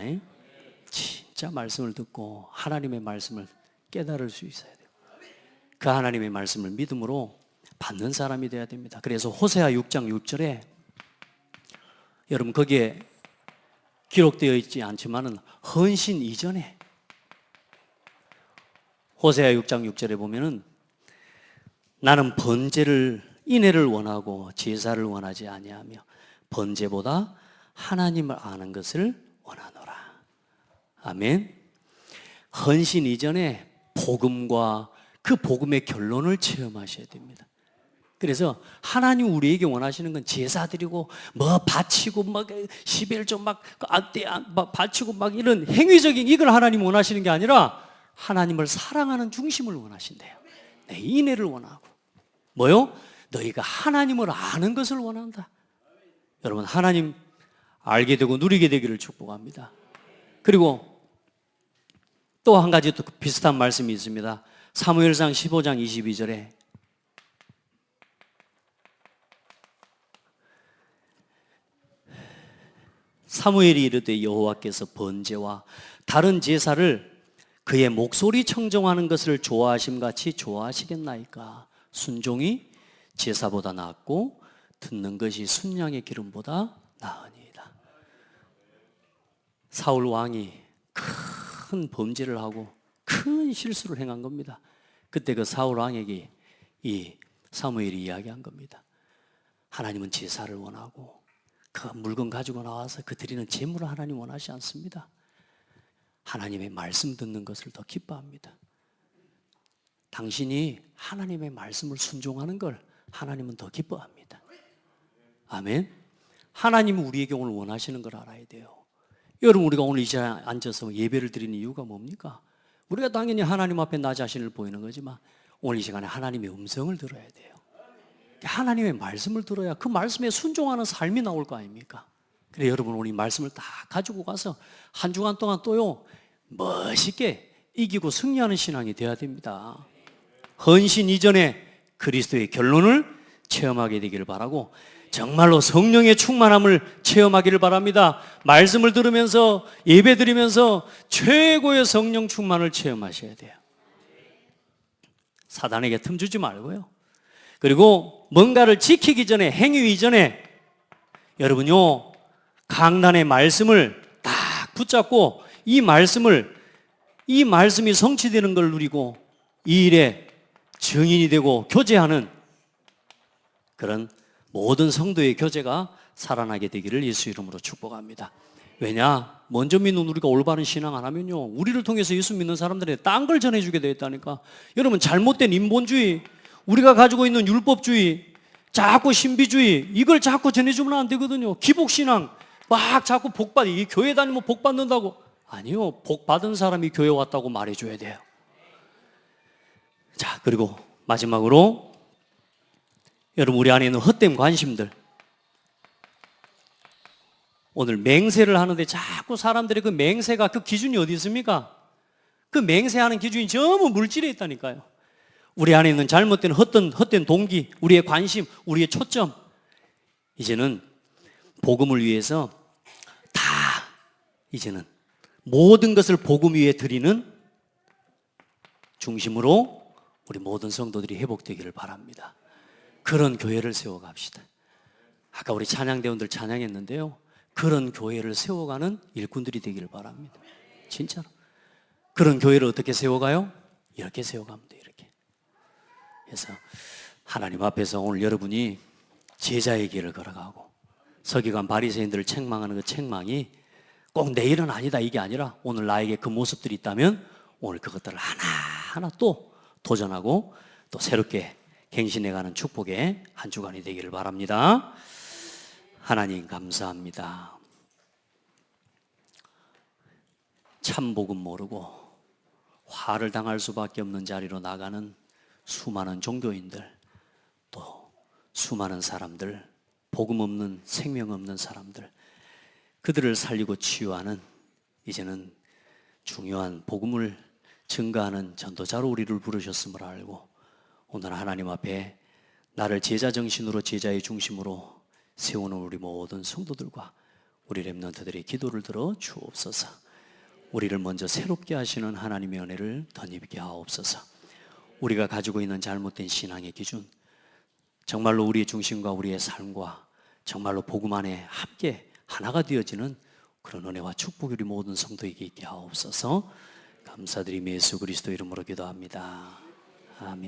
진짜 말씀을 듣고 하나님의 말씀을 깨달을 수 있어야 돼요. 그 하나님의 말씀을 믿음으로 받는 사람이 되어야 됩니다. 그래서 호세아 6장 6절에 여러분 거기에 기록되어 있지 않지만은 헌신 이전에 호세아 6장 6절에 보면은 나는 번제를 인애를 원하고 제사를 원하지 아니하며 번제보다 하나님을 아는 것을 원하노라. 아멘. 헌신 이전에 복음과 그 복음의 결론을 체험하셔야 됩니다. 그래서 하나님 우리에게 원하시는 건 제사 드리고 뭐 바치고 막 11조 막 바치고 막 이런 행위적인 이걸 하나님 원하시는 게 아니라 하나님을 사랑하는 중심을 원하신대요. 내 인애를 원하고 뭐요? 너희가 하나님을 아는 것을 원한다. 여러분, 하나님 알게 되고 누리게 되기를 축복합니다. 그리고 또 한 가지 또 비슷한 말씀이 있습니다. 사무엘상 15장 22절에 사무엘이 이르되 여호와께서 번제와 다른 제사를 그의 목소리 청정하는 것을 좋아하심 같이 좋아하시겠나이까. 순종이 제사보다 낫고 듣는 것이 순양의 기름보다 나으니이다. 사울 왕이 큰 범죄를 하고 큰 실수를 행한 겁니다. 그때 그 사울 왕에게 이 사무엘이 이야기한 겁니다. 하나님은 제사를 원하고 그 물건 가지고 나와서 그 드리는 제물을 하나님 원하지 않습니다. 하나님의 말씀 듣는 것을 더 기뻐합니다. 당신이 하나님의 말씀을 순종하는 걸 하나님은 더 기뻐합니다. 아멘. 하나님은 우리에게 오늘 원하시는 걸 알아야 돼요. 여러분, 우리가 오늘 이 자리에 앉아서 예배를 드리는 이유가 뭡니까? 우리가 당연히 하나님 앞에 나 자신을 보이는 거지만 오늘 이 시간에 하나님의 음성을 들어야 돼요. 하나님의 말씀을 들어야 그 말씀에 순종하는 삶이 나올 거 아닙니까? 그래, 여러분, 오늘 이 말씀을 다 가지고 가서 한 주간 동안 또요 멋있게 이기고 승리하는 신앙이 되어야 됩니다. 헌신 이전에 그리스도의 결론을 체험하게 되기를 바라고, 정말로 성령의 충만함을 체험하기를 바랍니다. 말씀을 들으면서 예배 드리면서 최고의 성령 충만을 체험하셔야 돼요. 사단에게 틈 주지 말고요. 그리고 뭔가를 지키기 전에, 행위 이전에 여러분요 강단의 말씀을 딱 붙잡고 이 말씀이 성취되는 걸 누리고 이 일에 증인이 되고 교제하는 그런 모든 성도의 교제가 살아나게 되기를 예수 이름으로 축복합니다. 왜냐? 먼저 믿는 우리가 올바른 신앙 안 하면요 우리를 통해서 예수 믿는 사람들에게 딴 걸 전해주게 되어 있다니까. 여러분, 잘못된 인본주의, 우리가 가지고 있는 율법주의, 자꾸 신비주의, 이걸 자꾸 전해주면 안 되거든요. 기복신앙 막 자꾸 복받, 이 교회 다니면 복 받는다고. 아니요, 복 받은 사람이 교회 왔다고 말해줘야 돼요. 자, 그리고 마지막으로 여러분, 우리 안에 있는 헛된 관심들, 오늘 맹세를 하는데 자꾸 사람들의 그 맹세가, 그 기준이 어디 있습니까? 그 맹세하는 기준이 전부 물질에 있다니까요. 우리 안에 있는 잘못된 헛된 동기, 우리의 관심, 우리의 초점, 이제는 복음을 위해서 다 이제는 모든 것을 복음 위에 드리는 중심으로 우리 모든 성도들이 회복되기를 바랍니다. 그런 교회를 세워갑시다. 아까 우리 찬양대원들 찬양했는데요, 그런 교회를 세워가는 일꾼들이 되기를 바랍니다. 진짜로. 그런 교회를 어떻게 세워가요? 이렇게 세워가면 돼요. 이렇게. 그래서 하나님 앞에서 오늘 여러분이 제자의 길을 걸어가고 서기관 바리새인들을 책망하는 그 책망이 꼭 내일은 아니다 이게 아니라 오늘 나에게 그 모습들이 있다면 오늘 그것들을 하나하나 또 도전하고 또 새롭게 갱신해가는 축복의 한 주간이 되기를 바랍니다. 하나님 감사합니다. 참 복음 모르고 화를 당할 수밖에 없는 자리로 나가는 수많은 종교인들, 또 수많은 사람들, 복음 없는, 생명 없는 사람들, 그들을 살리고 치유하는 이제는 중요한 복음을 증가하는 전도자로 우리를 부르셨음을 알고 오늘 하나님 앞에 나를 제자 정신으로, 제자의 중심으로 세우는 우리 모든 성도들과 우리 렘넌트들의 기도를 들어 주옵소서. 우리를 먼저 새롭게 하시는 하나님의 은혜를 덧입게 하옵소서. 우리가 가지고 있는 잘못된 신앙의 기준, 정말로 우리의 중심과 우리의 삶과 정말로 복음 안에 함께 하나가 되어지는 그런 은혜와 축복이 우리 모든 성도에게 있게 하옵소서. 감사드리며 예수 그리스도 이름으로 기도합니다. 아멘.